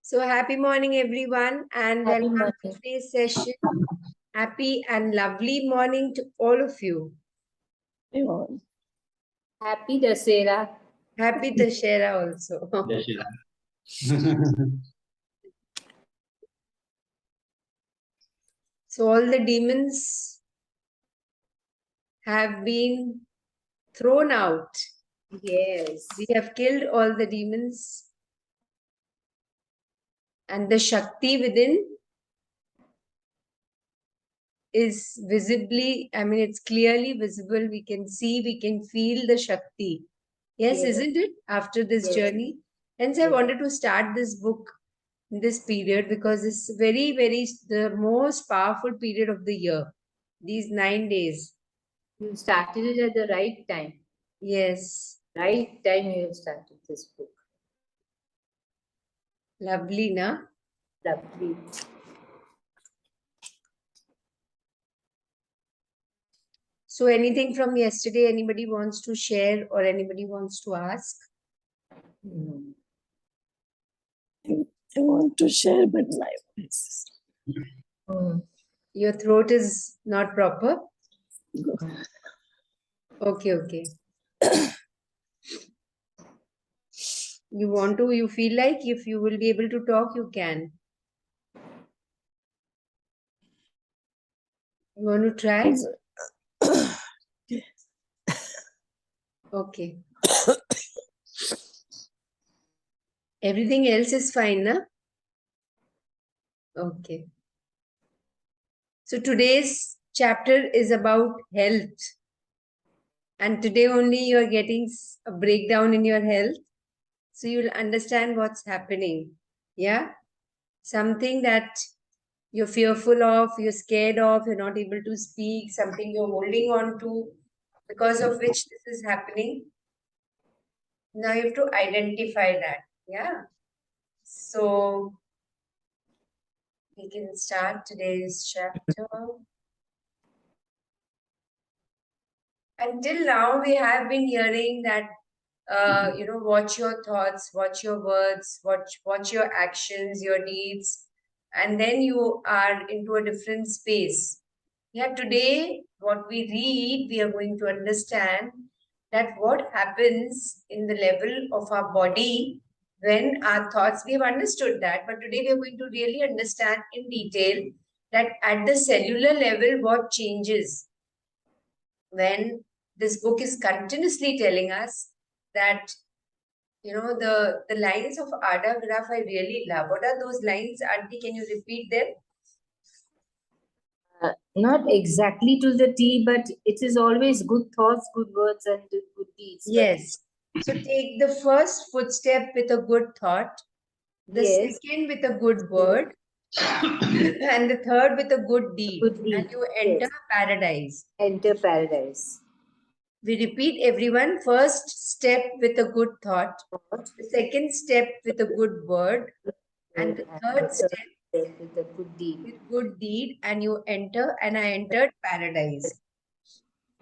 So happy morning, everyone, and Happy welcome to morning. today's session. Happy and lovely morning to all of you. Happy Dasera. Happy Dashera also. So all the demons have been thrown out. Yes. We have killed all the demons, and the Shakti within is visibly, it's clearly visible. We can see, we can feel the Shakti. Yes, Yes. isn't it? After this Yes. journey. Hence, I Yes. wanted to start this book in this period because it's very, very the most powerful period of the year. These 9 days. You started it at the right time. Yes. Right time you started this book. Lovely, na? Lovely. So anything from yesterday anybody wants to share or anybody wants to ask? I want to share, but my voice Your throat is not proper? Okay. You feel like if you will be able to talk, you can. You want to try? Okay. Everything else is fine, na? Okay. So today's chapter is about health. And today only you're getting a breakdown in your health. So you'll understand what's happening. Yeah? Something that you're fearful of, you're scared of, you're not able to speak, something you're holding on to, because of which this is happening. Now you have to identify that. Yeah? So we can start today's chapter. Until now, we have been hearing that, watch your thoughts, watch your words, watch your actions, your deeds, and then you are into a different space. Yeah, today, what we read, we are going to understand that what happens in the level of our body when our thoughts, we have understood that, but today we are going to really understand in detail that at the cellular level, what changes when this book is continuously telling us that, the lines of Ada Graph I really love. What are those lines, Auntie? Can you repeat them? Not exactly to the T, but it is always good thoughts, good words, and good deeds. Yes. So take the first footstep with a good thought, the Yes. second with a good word, and the third with a good deed. Good deed. And you enter paradise. Enter paradise. We repeat, everyone. First step with a good thought, the second step with a good word, and the third step with a good deed. with good deed, and you enter, and I entered paradise.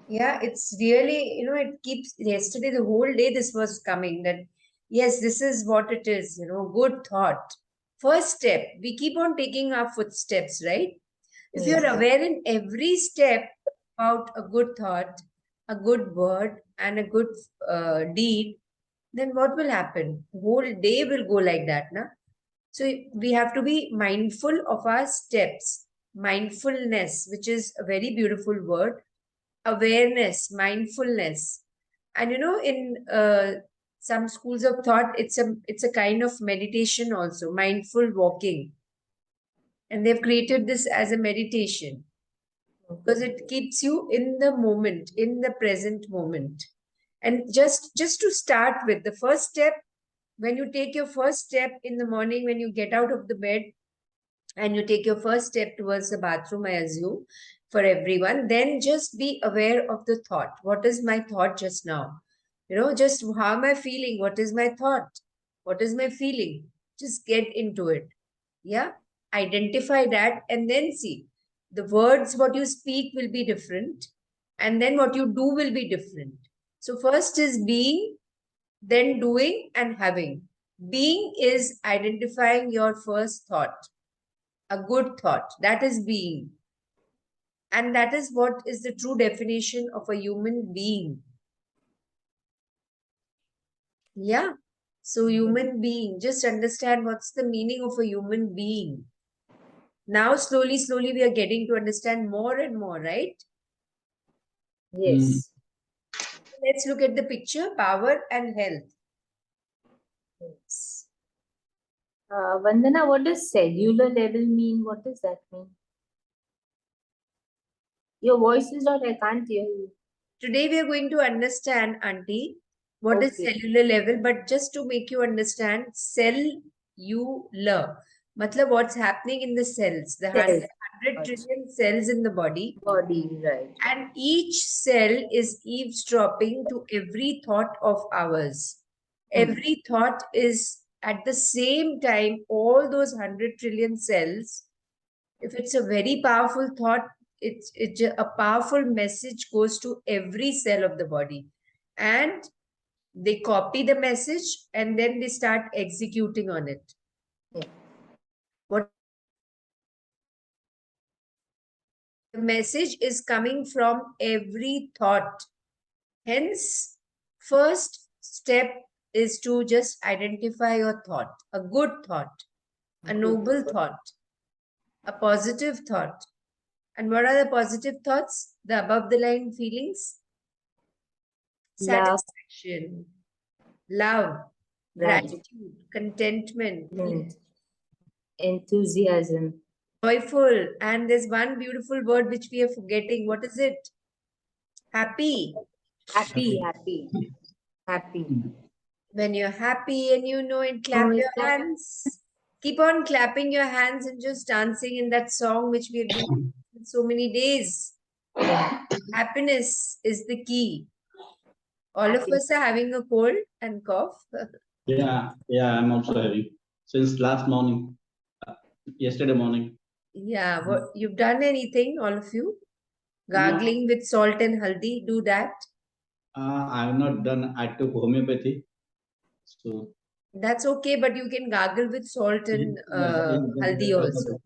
Yeah, it's really, it keeps, yesterday, the whole day this was coming that, yes, this is what it is, good thought. First step, we keep on taking our footsteps, right? If you're aware in every step about a good thought, a good word, and a good deed, then what will happen? The whole day will go like that, na? So we have to be mindful of our steps. Mindfulness, which is a very beautiful word. Awareness, mindfulness. And in some schools of thought, it's a kind of meditation also, mindful walking. And they've created this as a meditation because it keeps you in the moment, in the present moment. And just to start with, the first step, when you take your first step in the morning, when you get out of the bed and you take your first step towards the bathroom, I assume, for everyone, then just be aware of the thought. What is my thought just now? Just how am I feeling? What is my thought? What is my feeling? Just get into it. Yeah. Identify that and then see. The words, what you speak will be different. And then what you do will be different. So first is being, then doing and having. Being is identifying your first thought, a good thought. That is being. And that is what is the true definition of a human being. Yeah. So, human being, just understand what's the meaning of a human being. Now, slowly, slowly, we are getting to understand more and more, right? Yes. Let's look at the picture, power and health. Yes. Vandana, what does cellular level mean? What does that mean? Your voice is not, I can't hear you. Today, we are going to understand, Auntie, what is Okay. cellular level, but just to make you understand, cellular. Matlab, what's happening in the cells, the Cells. 100 trillion cells in the body, Body, right. and each cell is eavesdropping to every thought of ours. Every thought is at the same time, all those 100 trillion cells, if it's a very powerful thought, it's a powerful message goes to every cell of the body. And they copy the message and then they start executing on it. Yeah. What the message is coming from every thought. Hence, first step is to just identify your thought, a good thought, a noble thought, a positive thought. And what are the positive thoughts? The above the line feelings? Love. Satisfaction, love, gratitude, contentment, Enthusiasm. joyful. And there's one beautiful word which we are forgetting. What is it? Happy. Happy. Happy. When you're happy and you know it, clap Oh, your it's like- hands. Keep on clapping your hands and just dancing in that song which we have been doing so many days. Yeah. Happiness is the key. All of Happy. us are having a cold and cough. Yeah, I'm also having since last morning, yesterday morning. Yeah, what you've done anything, all of you? No. Gargling with salt and haldi, do that. I have not done. I took homeopathy, so That's okay, but you can gargle with salt and haldi also.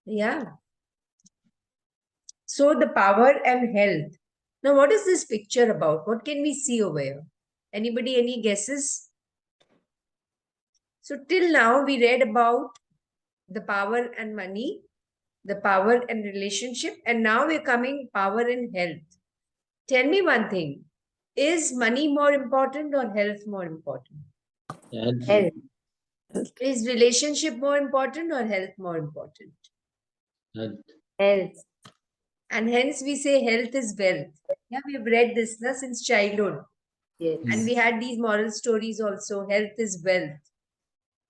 Yeah. So the power and health. Now, what is this picture about? What can we see over here? Anybody, any guesses? So till now, we read about the power and money, the power and relationship, and now we're coming power and health. Tell me one thing. Is money more important or health more important? Health. Is relationship more important or health more important? Health. And hence we say health is wealth. Yeah, we've read this since childhood. Yes. And we had these moral stories also. Health is wealth.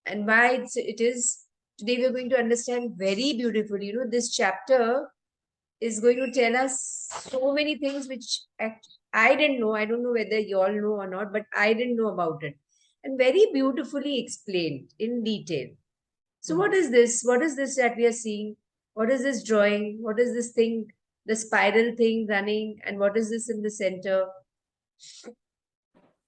And why it is, today we're going to understand very beautifully. You know, this chapter is going to tell us so many things which I didn't know. I don't know whether you all know or not, but I didn't know about it. And very beautifully explained in detail. So what is this? What is this that we are seeing? What is this drawing? What is this thing? The spiral thing running? And what is this in the center?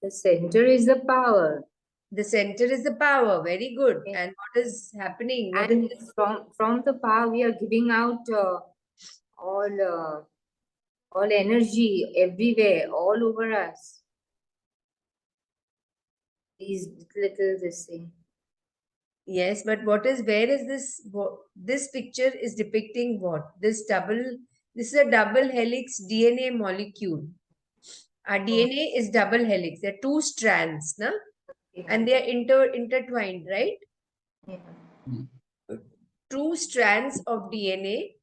The center is the power. The center is the power. Very good. Okay. And what is happening? What And is from the power, we are giving out all energy everywhere, all over us. These little this thing. Yes, but where is this? This picture is depicting what? This is a double helix DNA molecule. Our DNA is double helix. There are two strands, na? And they are intertwined, right? Yeah. Two strands of DNA.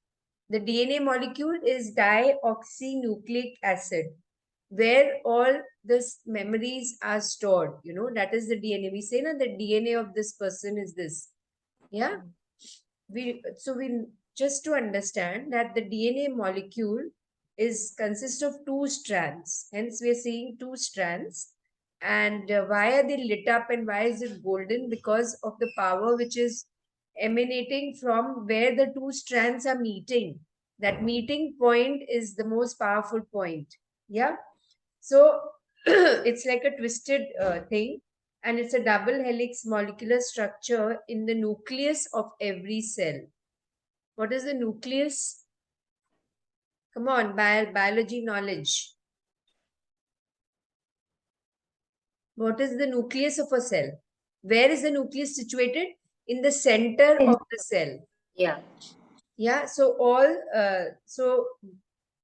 The DNA molecule is dioxynucleic acid, where all these memories are stored. You know, that is the DNA. We say that the DNA of this person is this. Yeah. We just to understand that the DNA molecule consists of two strands. Hence, we are seeing two strands. And why are they lit up and why is it golden? Because of the power which is emanating from where the two strands are meeting. That meeting point is the most powerful point. Yeah. So it's like a twisted thing. and it's a double helix molecular structure in the nucleus of every cell. What is the nucleus? Come on, biology knowledge. What is the nucleus of a cell? Where is the nucleus situated? In the center of the cell. Yeah. Yeah, so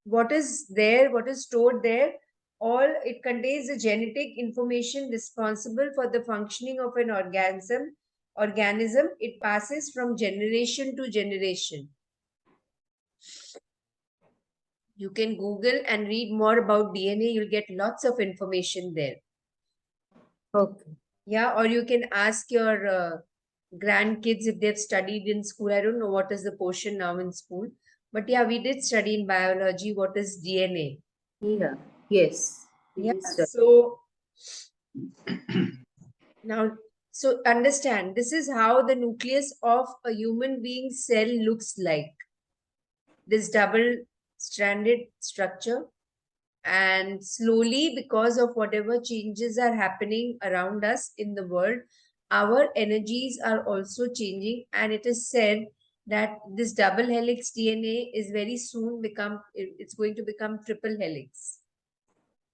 what is there, what is stored there? All it contains the genetic information responsible for the functioning of an organism. It passes from generation to generation. You can Google and read more about DNA. You'll get lots of information there. Okay. Yeah, or you can ask your grandkids if they've studied in school. I don't know what is the portion now in school, but yeah, we did study in biology what is DNA. Yeah. Yes. Yeah, It is, so now, so understand, this is how the nucleus of a human being cell looks like. This double-stranded structure, and slowly, because of whatever changes are happening around us in the world, our energies are also changing, and it is said that this double helix DNA is very soon it's going to become triple helix.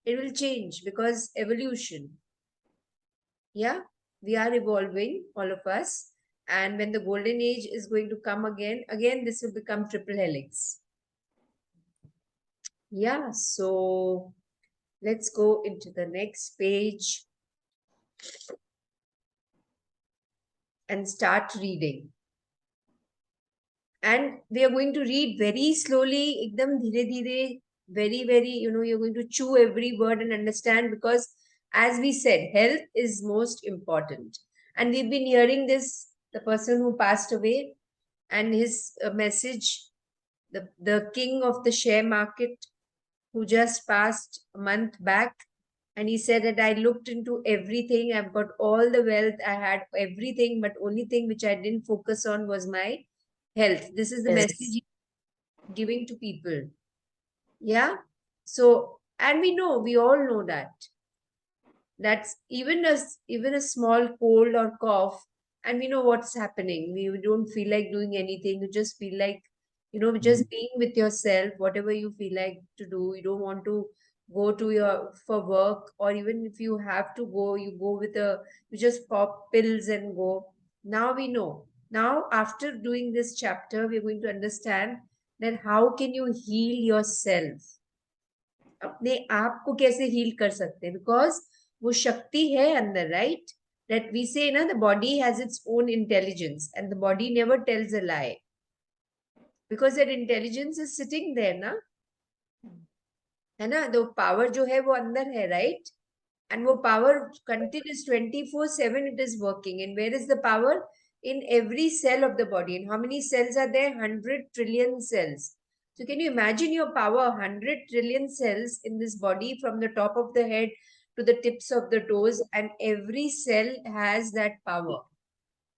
It will change because evolution. Yeah, we are evolving, all of us, and when the golden age is going to come again this will become triple helix. Yeah, so let's go into the next page and start reading. And we are going to read very slowly, ekdam dheere dheere, very, you're going to chew every word and understand, because as we said, health is most important. And we've been hearing this, the person who passed away, and his message, the king of the share market who just passed a month back, and he said that I looked into everything, I've got all the wealth, I had everything, but only thing which I didn't focus on was my health. This is the Yes. message he's giving to people. Yeah, so, and we all know that's even a small cold or cough, and we know what's happening. We don't feel like doing anything. You just feel like, just being with yourself, whatever you feel like to do. You don't want to go for work, or even if you have to go, you just pop pills and go. Now we know. Now, after doing this chapter, we're going to understand that how can you heal yourself. अपने आप को कैसे heal कर सकते हैं, because वो शक्ति है अंदर, right, that we say na, the body has its own intelligence and the body never tells a lie, because that intelligence is sitting there ना, है ना, the power जो है वो अंदर है, right, and वो power continues 24/7, it is working. And where is the power? In every cell of the body. And how many cells are there? 100 trillion cells. So can you imagine your power? 100 trillion cells in this body, from the top of the head to the tips of the toes, and every cell has that power.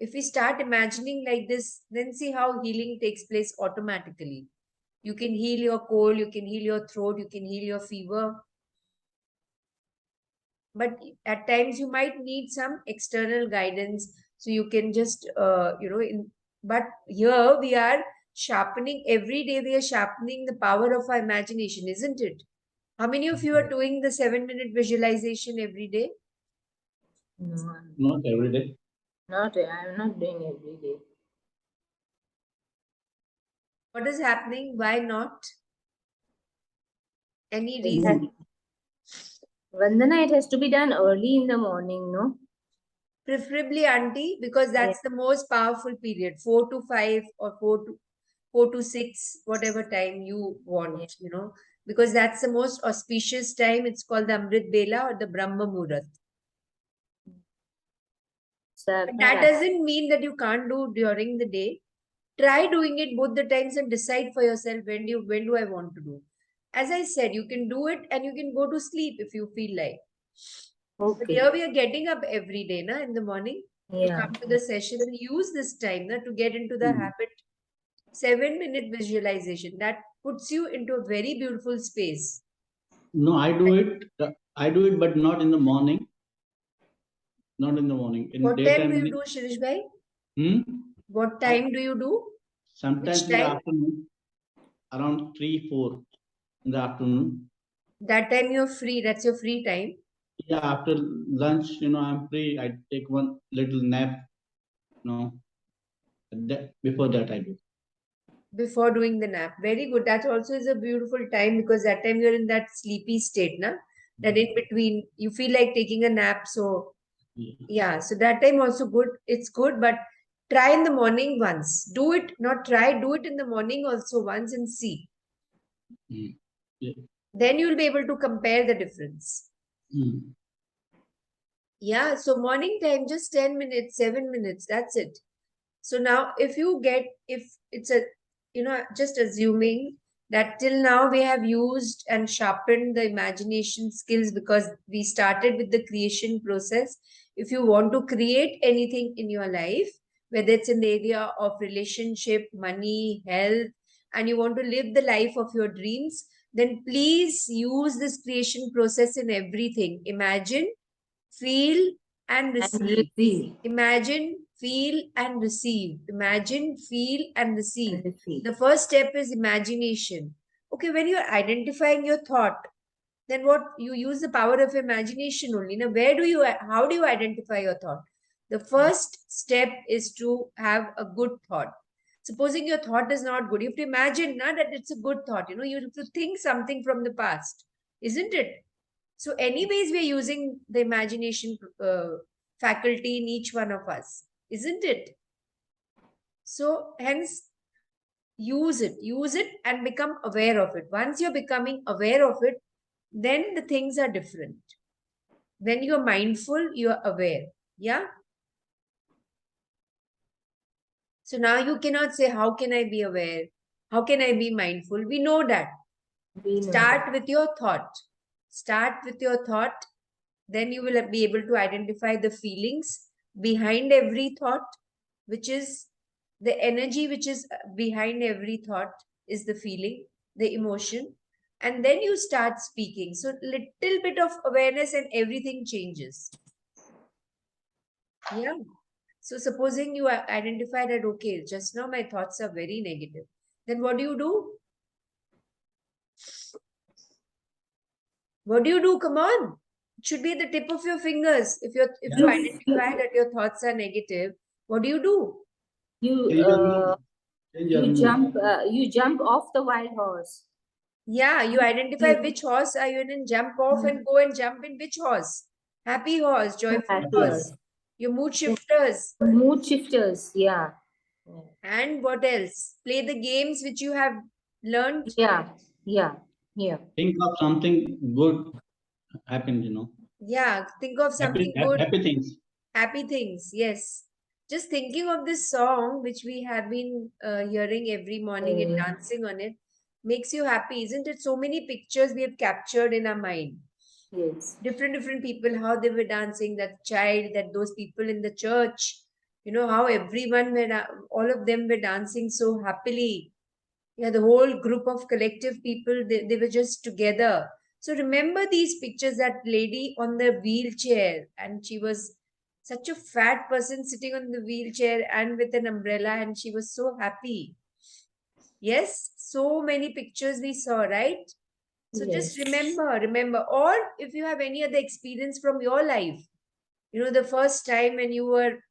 If we start imagining like this, then see how healing takes place automatically. You can heal your cold, you can heal your throat, you can heal your fever. But at times you might need some external guidance, so you can just but here we are sharpening, every day we are sharpening the power of our imagination, isn't it? How many of you are doing the 7-minute visualization every day? No, Not every day. I'm not doing every day. What is happening? Why not? Any It reason? Vandana, it has to be done early in the morning, no? Preferably, auntie, because that's the most powerful period, 4 to 5 or 4 to 6, whatever time you want, because that's the most auspicious time. It's called the Amrit Bela or the Brahma Muhurat. But that doesn't mean that you can't do during the day. Try doing it both the times and decide for yourself when do I want to do. As I said, you can do it and you can go to sleep if you feel like. But Okay. here we are getting up every day, in the morning, to Yeah. come to the session and use this time to get into the habit. 7-minute visualization that puts you into a very beautiful space. No, I do it, but not in the morning. Not in the morning. In What time daytime. do you do, Shirish bhai? What I- time do you do? Sometimes Which in the time? afternoon, around 3, 4 in the afternoon. That time you're free. That's your free time. Yeah, after lunch, I'm free. I take one little nap. Before that I do. Before doing the nap. Very good. That also is a beautiful time because that time you're in that sleepy state, na? That in between you feel like taking a nap. So yeah, so that time also good. It's good, but try in the morning once. Do it, not try, do it in the morning also once and see. Mm. Yeah. Then you'll be able to compare the difference. Mm. Yeah, so morning time, just 10 minutes, 7 minutes, that's it. So now if it's a, just assuming that till now we have used and sharpened the imagination skills because we started with the creation process. If you want to create anything in your life, whether it's in the area of relationship, money, health, and you want to live the life of your dreams, then please use this creation process in everything. Imagine, feel, and And receive. receive. Imagine, feel, and receive. Imagine, feel, and receive. And receive. The first step is imagination. Okay, when you're identifying your thought, then what you use the power of imagination only. Now, how do you identify your thought? The first step is to have a good thought. Supposing your thought is not good, you have to imagine that it's a good thought. You have to think something from the past, isn't it? So, anyways, we're using the imagination faculty in each one of us, isn't it? So, hence, use it and become aware of it. Once you're becoming aware of it, then the things are different. When you're mindful, you're aware. Yeah. So now you cannot say, how can I be aware? How can I be mindful? We know that. We know Start that. with your thought. Start with your thought. Then you will be able to identify the feelings behind every thought, which is the energy which is behind every thought is the feeling, the emotion. And then you start speaking. So little bit of awareness and everything changes. Yeah. So supposing you identify that, okay, just now my thoughts are very negative. Then what do you do? What do you do? Come on. It should be at the tip of your fingers. If you Yeah. identify that your thoughts are negative, what do you do? You Change your mood. Change your mood. you jump off the wild horse. Yeah, you identify which horse are you in and jump off and go and jump in which horse? Happy horse, joyful Happy horse. horse. Your mood shifters. Mood shifters, yeah. And what else? Play the games which you have learned. Yeah, yeah, yeah. Think of something good happened, Yeah, think of Happy, something good. happy things. Happy things, yes. Just thinking of this song, which we have been hearing every morning and dancing on it, makes you happy, isn't it? So many pictures we have captured in our mind. Yes. Different people, how they were dancing, that child, that those people in the church, how everyone all of them were dancing so happily. Yeah, the whole group of collective people, they were just together. So remember these pictures, that lady on the wheelchair, and she was such a fat person sitting on the wheelchair and with an umbrella, and she was so happy. Yes, so many pictures we saw, right? So just Yes. remember, or if you have any other experience from your life, the first time when you heard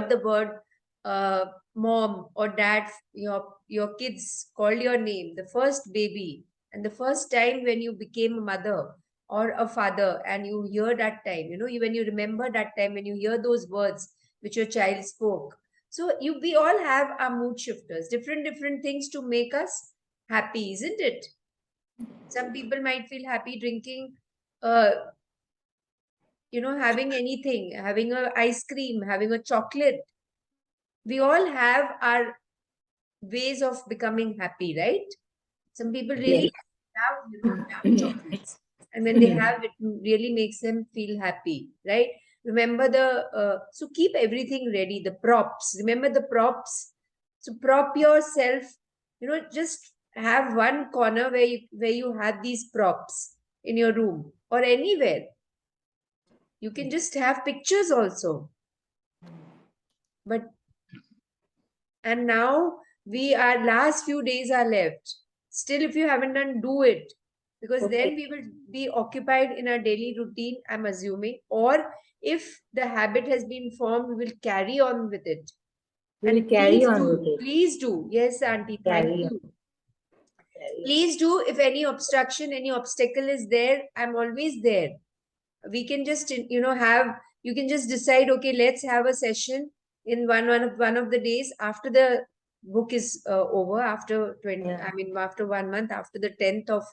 the word mom or dad, your kids called your name, the first baby, and the first time when you became a mother or a father, and you hear that time, when you remember that time when you hear those words which your child spoke. So we all have our mood shifters, different things to make us happy, isn't it? Some people might feel happy drinking, uh, having anything, having a ice cream, having a chocolate. We all have our ways of becoming happy, right? Some people really Yes. love chocolates, and when they have it, really makes them feel happy, right? Remember so keep everything ready. The props. Remember the props. So prop yourself. Just have one corner where you have these props in your room or anywhere. You can just have pictures also. But, and now last few days are left. Still, if you haven't done, do it. Because then we will be occupied in our daily routine, I'm assuming. Or if the habit has been formed, we will carry on with it. We'll And carry please on do, with it. please do. Yes, Auntie, thank Carry you. on. Carry on. Please do. If any obstruction, any obstacle is there, I'm always there. We can just, you can just decide, okay, let's have a session in one of the days after the book is over, after 20, Yeah. I mean, after 1 month, after the 10th of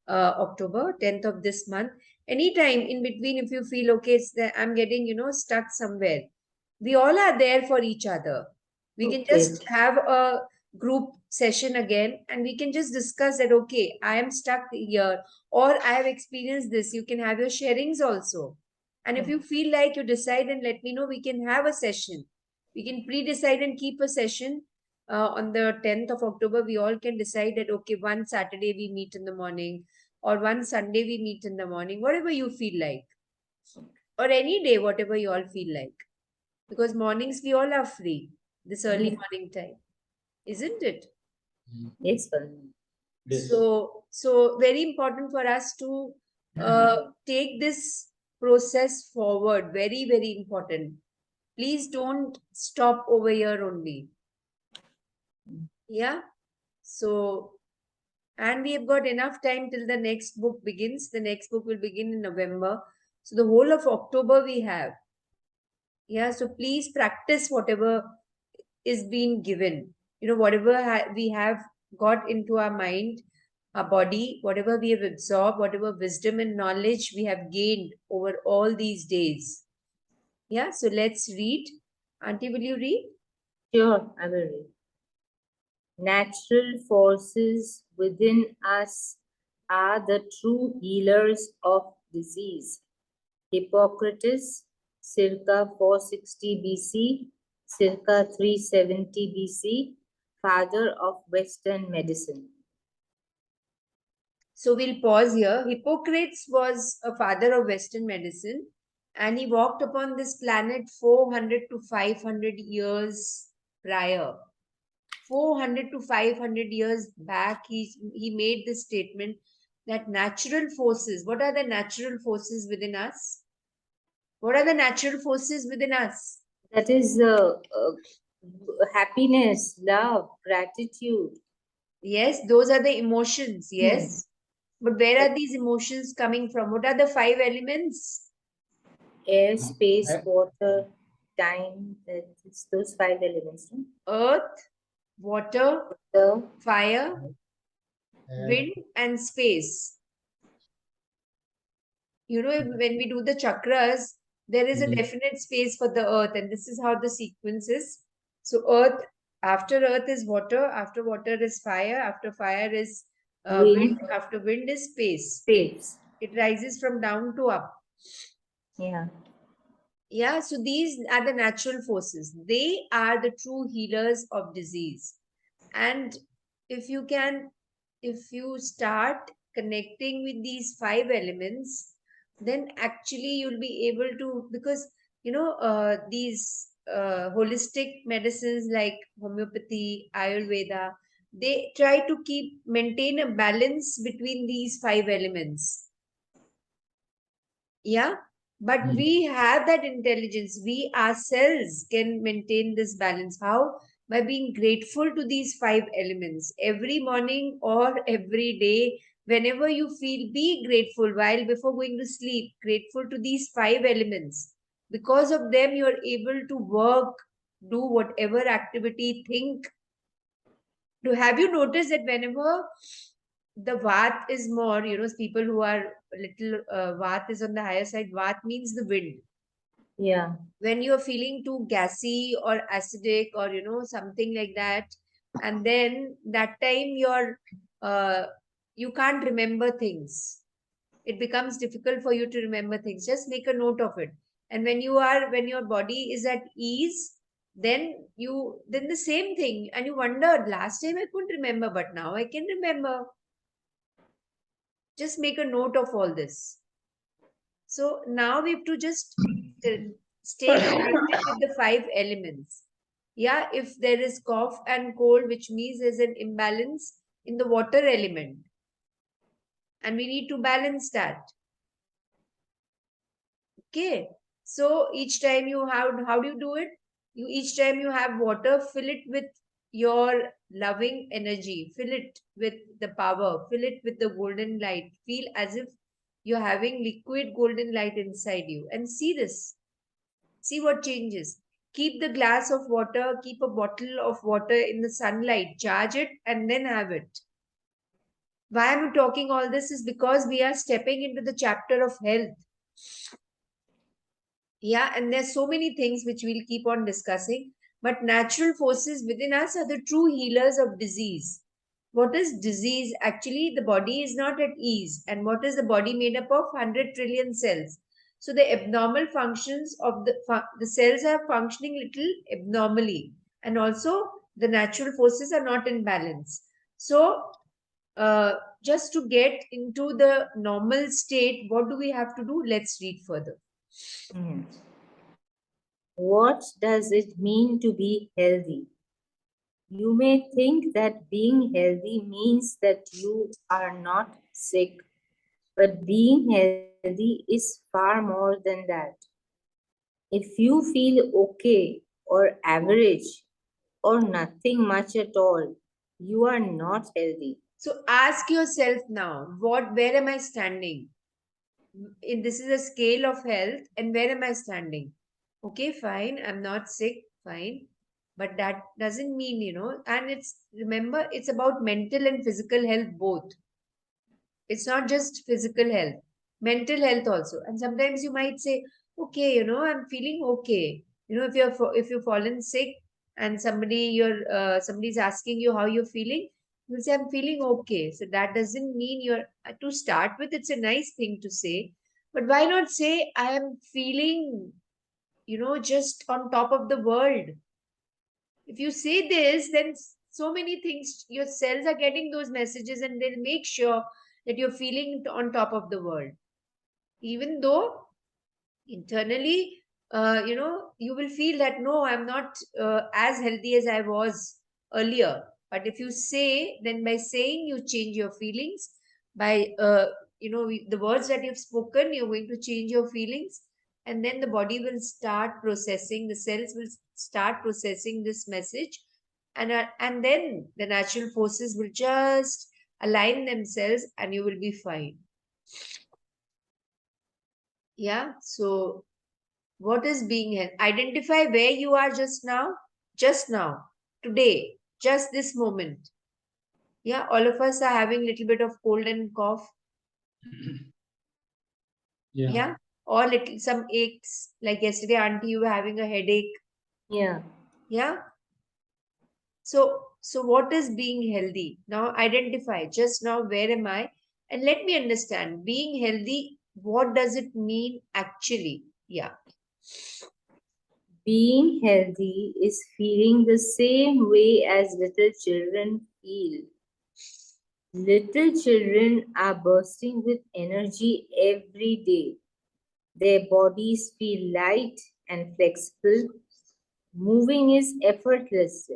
October, 10th of this month. Anytime in between, if you feel, okay, I'm getting, stuck somewhere. We all are there for each other. We can Okay. just have a group session again, and we can just discuss that, okay, I am stuck here, or I have experienced this. You can have your sharings also. And if you feel like, you decide and let me know, we can have a session. We can pre-decide and keep a session on the 10th of October. We all can decide that, okay, one Saturday we meet in the morning, or one Sunday we meet in the morning, whatever you feel like, or any day, whatever you all feel like. Because mornings we all are free, this early morning time, isn't it? Yes, Varun. Yes. So very important for us to take this process forward. Very, very important. Please don't stop over here only. Yeah. So, and we have got enough time till the next book begins. The next book will begin in November. So the whole of October we have. Yeah. So please practice whatever is being given. Whatever we have got into our mind, our body, whatever we have absorbed, whatever wisdom and knowledge we have gained over all these days. Yeah, so let's read. Auntie, will you read? Sure, I will read. Natural forces within us are the true healers of disease. Hippocrates, circa 460 BC, circa 370 BC, father of Western medicine. So we'll pause here. Hippocrates was a father of Western medicine, and he walked upon this planet 400 to 500 years prior. 400 to 500 years back, he made this statement that natural forces, what are the natural forces within us? What are the natural forces within us? That is happiness, love, gratitude. Yes, those are the emotions, yes. But where are these emotions coming from? What are the 5 elements? Air, space, water, time. That's those 5 elements. No? Earth, water, The fire, wind, and space. When we do the chakras, there is a definite space for the earth, and this is how the sequence is. So after earth is water, after water is fire, after fire is wind, after wind is space. space. It rises from down to up. Yeah. Yeah, so these are the natural forces. They are the true healers of disease. And if you start connecting with these 5 elements, then actually you'll be able to, because these holistic medicines like homeopathy, Ayurveda, they try to maintain a balance between these 5 elements. Yeah, but we have that intelligence. We ourselves can maintain this balance. How? By being grateful to these 5 elements every morning or every day. Whenever you feel, be grateful while before going to sleep. Grateful to these 5 elements. Because of them, you are able to work, do whatever activity, think. Have you noticed that whenever the vat is more, people who are a little vat is on the higher side, vat means the wind. Yeah. When you're feeling too gassy or acidic or something like that, and then that time you can't remember things. It becomes difficult for you to remember things. Just make a note of it. And when your body is at ease, then the same thing, and you wondered, last time I couldn't remember, but now I can remember. Just make a note of all this. So now we have to just stay connected with the 5 elements. Yeah, if there is cough and cold, which means there's an imbalance in the water element, and we need to balance that. Okay, so each time you have, how do you do it? You each time you have water, fill it with your loving energy, fill it with the power, fill it with the golden light. Feel as if you're having liquid golden light inside you, and see this. See what changes. Keep the glass of water, keep a bottle of water in the sunlight, charge it, and then have it. Why I'm talking all this is because we are stepping into the chapter of health. Yeah, and there's so many things which we'll keep on discussing, but natural forces within us are the true healers of disease. What is disease? Actually, the body is not at ease. And what is the body made up of? 100 trillion cells. So the abnormal functions of the cells are functioning little abnormally, and also the natural forces are not in balance. So just to get into the normal state, what do we have to do? Let's read further. What does it mean to be healthy? You may think that being healthy means that you are not sick, but being healthy is far more than that. If you feel okay or average or nothing much at all, you are not healthy. So ask yourself now, where am I standing? This is a scale of health, and where am I standing? Okay, fine, I'm not sick, fine. But that doesn't mean, and remember, it's about mental and physical health both. It's not just physical health, mental health also. And sometimes you might say, okay, I'm feeling okay. If you've fallen sick and somebody's asking you how you're feeling, you'll say, I'm feeling okay. So that doesn't mean you're, to start with, it's a nice thing to say, but why not say, I am feeling, just on top of the world. If you say this, then so many things, your cells are getting those messages, and they'll make sure that you're feeling on top of the world. Even though internally, you will feel that, no, I'm not as healthy as I was earlier. But if you say, then by saying, you change your feelings. By, the words that you've spoken, you're going to change your feelings. And then the body will start processing, the cells will start processing this message. And then the natural forces will just align themselves, and you will be fine. Yeah. So what is being health? Identify where you are just now, today, just this moment. Yeah, all of us are having a little bit of cold and cough. Yeah. Yeah, or little some aches. Like yesterday, auntie, you were having a headache. Yeah. Yeah. So what is being healthy? Now identify just now, where am I? And let me understand being healthy. What does it mean actually? Yeah. Being healthy is feeling the same way as little children feel. Little children are bursting with energy every day. Their bodies feel light and flexible. Moving is effortless.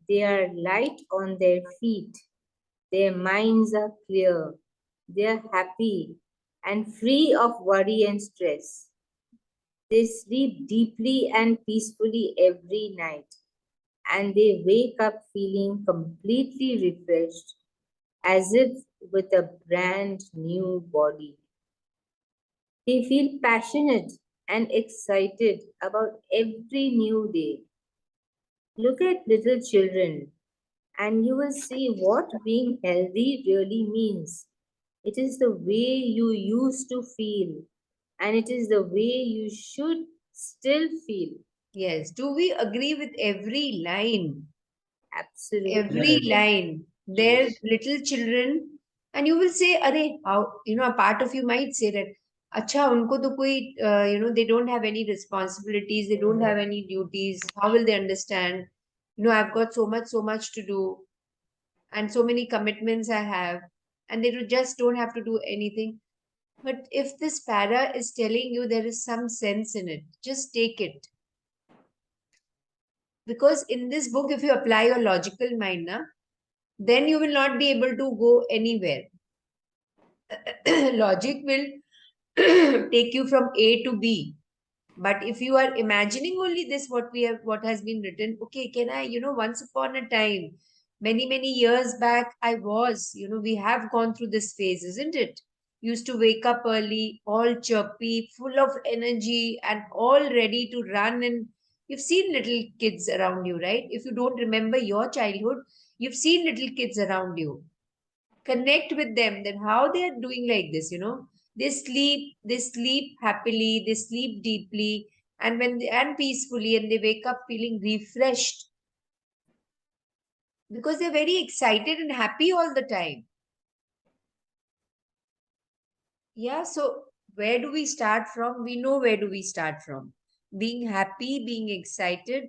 They are light on their feet. Their minds are clear. They are happy and free of worry and stress. They sleep deeply and peacefully every night, and they wake up feeling completely refreshed, as if with a brand new body. They feel passionate and excited about every new day. Look at little children, and you will see what being healthy really means. It is the way you used to feel, and it is the way you should still feel. Yes. Do we agree with every line? Absolutely. Every Yes. line. There's little children, and you will say, "Arey, how?" A part of you might say that, "Acha, unko to koi, they don't have any responsibilities, they don't have any duties. How will they understand? I've got so much to do, and so many commitments I have, and they just don't have to do anything." But if this para is telling you there is some sense in it, just take it. Because in this book, if you apply your logical mind, then you will not be able to go anywhere. Logic will take you from A to B. But if you are imagining only this, what has been written, okay, can I, once upon a time, many years back, I was, we have gone through this phase, isn't it? Used to wake up early, all chirpy, full of energy, and all ready to run. And you've seen little kids around you, right? If you don't remember your childhood, you've seen little kids around you. Connect with them, then how they are doing like this, they sleep happily, they sleep deeply, and and peacefully, and they wake up feeling refreshed because they're very excited and happy all the time. Yeah, so where do we start from? We know where do we start from. Being happy, being excited,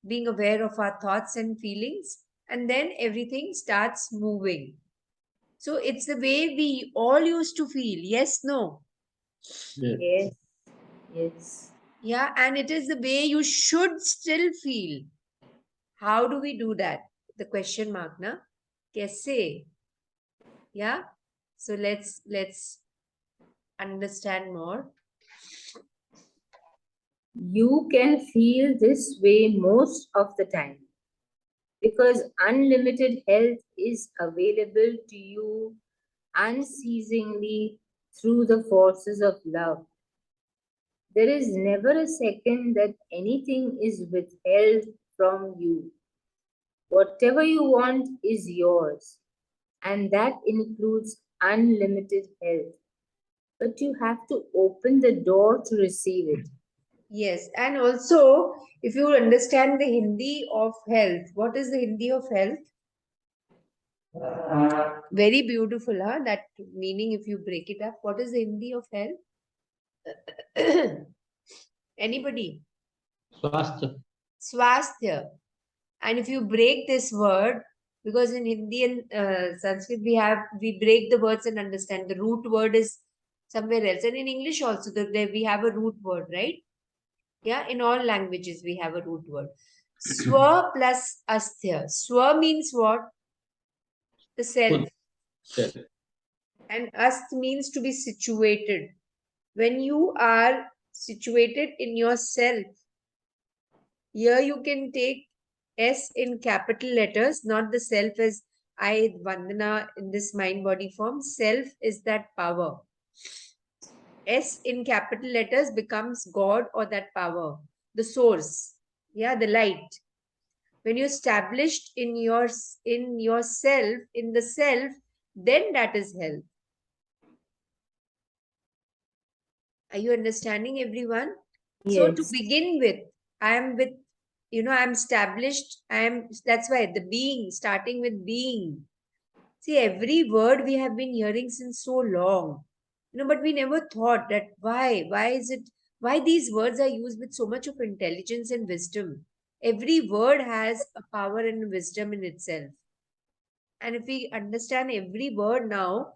being aware of our thoughts and feelings, and then everything starts moving. So it's the way we all used to feel. Yes, no. Yes. Yes. Yes. Yeah, and it is the way you should still feel. How do we do that? The question mark, na? Kaise? Yeah. So let's understand more. You can feel this way most of the time because unlimited health is available to you unceasingly through the forces of love. There is never a second that anything is withheld from you. Whatever you want is yours, and that includes unlimited health. But you have to open the door to receive it. Yes, and also if you understand the Hindi of health, what is the Hindi of health? Very beautiful, huh? That meaning, if you break it up, what is the Hindi of health? Anybody? Swasthya. Swasthya. And if you break this word, because in Hindi and Sanskrit we break the words and understand. The root word is somewhere else, and in English also there we have a root word, right? Yeah, in all languages we have a root word. Swa plus asthya. Swa means what? The self, Good. Yes. and ast means to be situated. When you are situated in yourself, here you can take S in capital letters, not the self as I, Vandana, in this mind body form. Self is that power. S in capital letters becomes God or that power, the source. Yeah, the light. When you're established in yourself, in the self, then that is health. Are you understanding, everyone? So to Yes. begin with, I am with, I'm established. That's why the being, starting with being. See, every word we have been hearing since so long, but we never thought that why these words are used with so much of intelligence and wisdom. Every word has a power and wisdom in itself. And if we understand every word now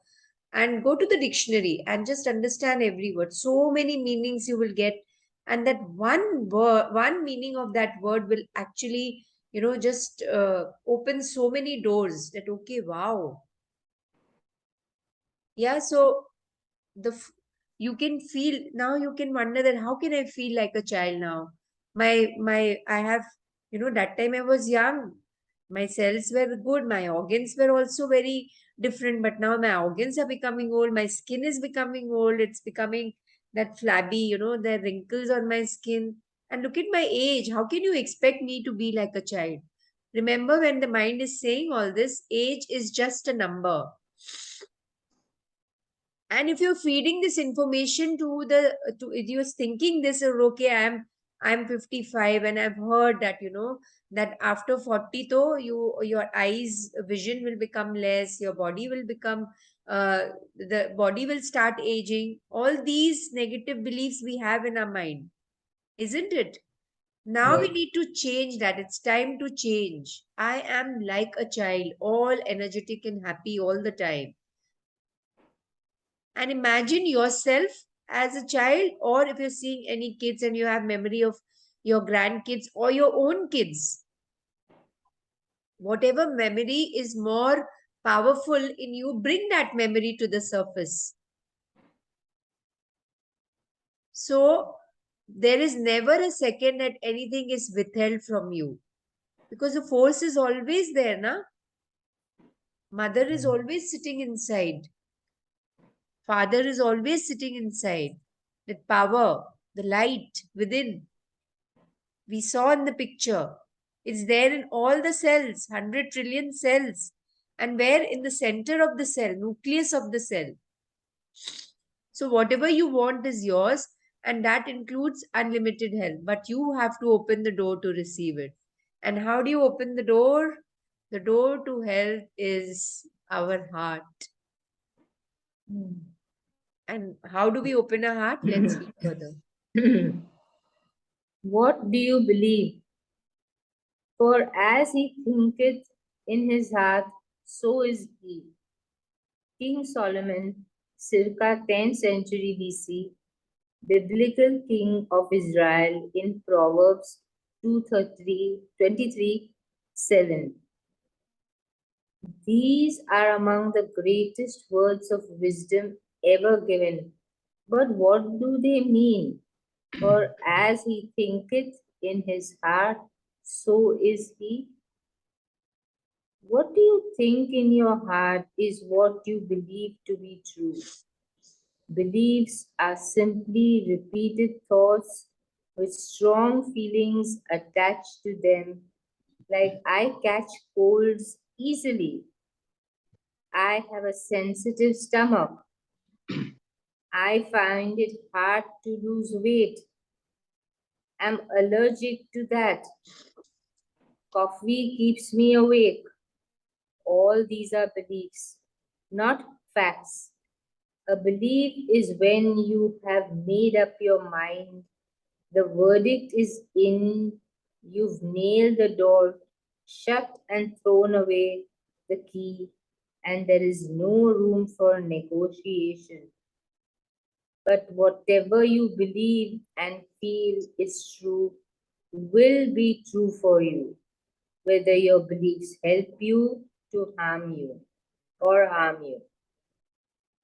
and go to the dictionary and just understand every word, so many meanings you will get. And that one word, one meaning of that word will actually, just open so many doors that, okay, wow. Yeah, so you can feel now, you can wonder that how can I feel like a child now? My I have, that time I was young, my cells were good, my organs were also very different, but now my organs are becoming old, my skin is becoming old, it's becoming that flabby, the wrinkles on my skin. And look at my age, how can you expect me to be like a child? Remember, when the mind is saying all this, age is just a number. And if you're feeding this information to you're thinking this, okay, I'm 55, and I've heard that, that after 40 though, your eyes vision will become less, your body will become the body will start aging. All these negative beliefs we have in our mind, isn't it? Now we Yes. need to change that. It's time to change. I am like a child, all energetic and happy all the time. And imagine yourself as a child, or if you're seeing any kids and you have memory of your grandkids or your own kids, whatever memory is more powerful in you, bring that memory to the surface. So there is never a second that anything is withheld from you, because the force is always there, na? Mother is always sitting inside. Father is always sitting inside. That power, the light within, we saw in the picture. It's there in all the cells, 100 trillion cells. And where? In the center of the cell, nucleus of the cell. So whatever you want is yours, and that includes unlimited health. But you have to open the door to receive it. And how do you open the door? The door to health is our heart. And how do we open our heart? Let's speak further. What do you believe? For as he thinketh in his heart, so is he. King Solomon, circa 10th century BC, biblical king of Israel in Proverbs 23:7. These are among the greatest words of wisdom ever given. But what do they mean? For as he thinketh in his heart, so is he. What do you think in your heart is what you believe to be true. Beliefs are simply repeated thoughts with strong feelings attached to them, like I catch colds easily. I have a sensitive stomach. I find it hard to lose weight. I'm allergic to that. Coffee keeps me awake. All these are beliefs, not facts. A belief is when you have made up your mind, the verdict is in, you've nailed the door, shut and thrown away the key, and there is no room for negotiation. But whatever you believe and feel is true will be true for you, whether your beliefs help you to harm you or harm you.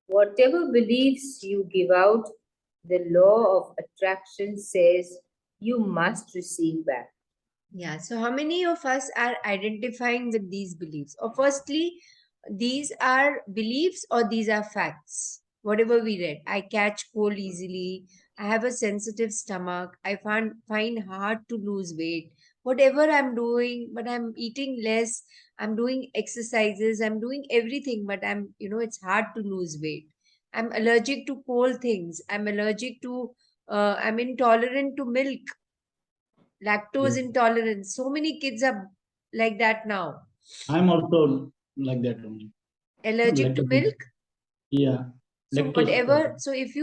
Whatever beliefs you give out, the law of attraction says you must receive back. Yeah, so how many of us are identifying with these beliefs? Or firstly, these are beliefs or these are facts? Whatever we read, I catch cold easily, I have a sensitive stomach, I find hard to lose weight. Whatever I'm doing, but I'm eating less, I'm doing exercises, I'm doing everything, but it's hard to lose weight. I'm allergic to cold things, I'm intolerant to milk, lactose Yes. intolerance. So many kids are like that now. I'm also like that only. Allergic to Lactose. milk. Yeah. So Lactose. whatever. So if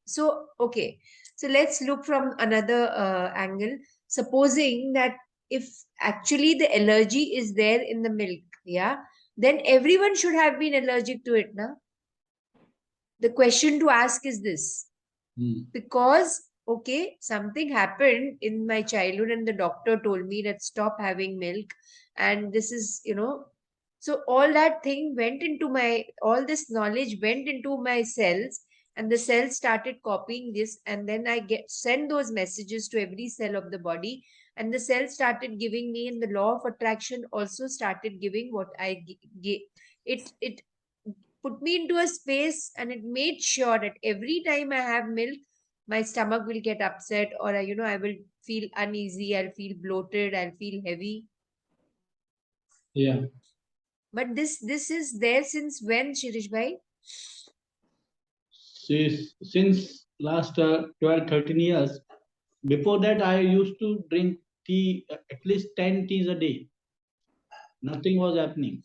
so, okay. So let's look from another angle. Supposing that if actually the allergy is there in the milk, yeah, then everyone should have been allergic to it, na? The question to ask is this: Hmm. because okay, something happened in my childhood and the doctor told me that stop having milk, and this is so all that thing went into my, all this knowledge went into my cells, and the cells started copying this, and then I get send those messages to every cell of the body, and the cells started giving me, and the law of attraction also started giving what I it put me into a space, and it made sure that every time I have milk, my stomach will get upset, or I will feel uneasy, I'll feel bloated, I'll feel heavy. Yeah. But this is there since when, Shirish bhai? Since last 12, 13 years. Before that, I used to drink tea, at least 10 teas a day. Nothing was happening.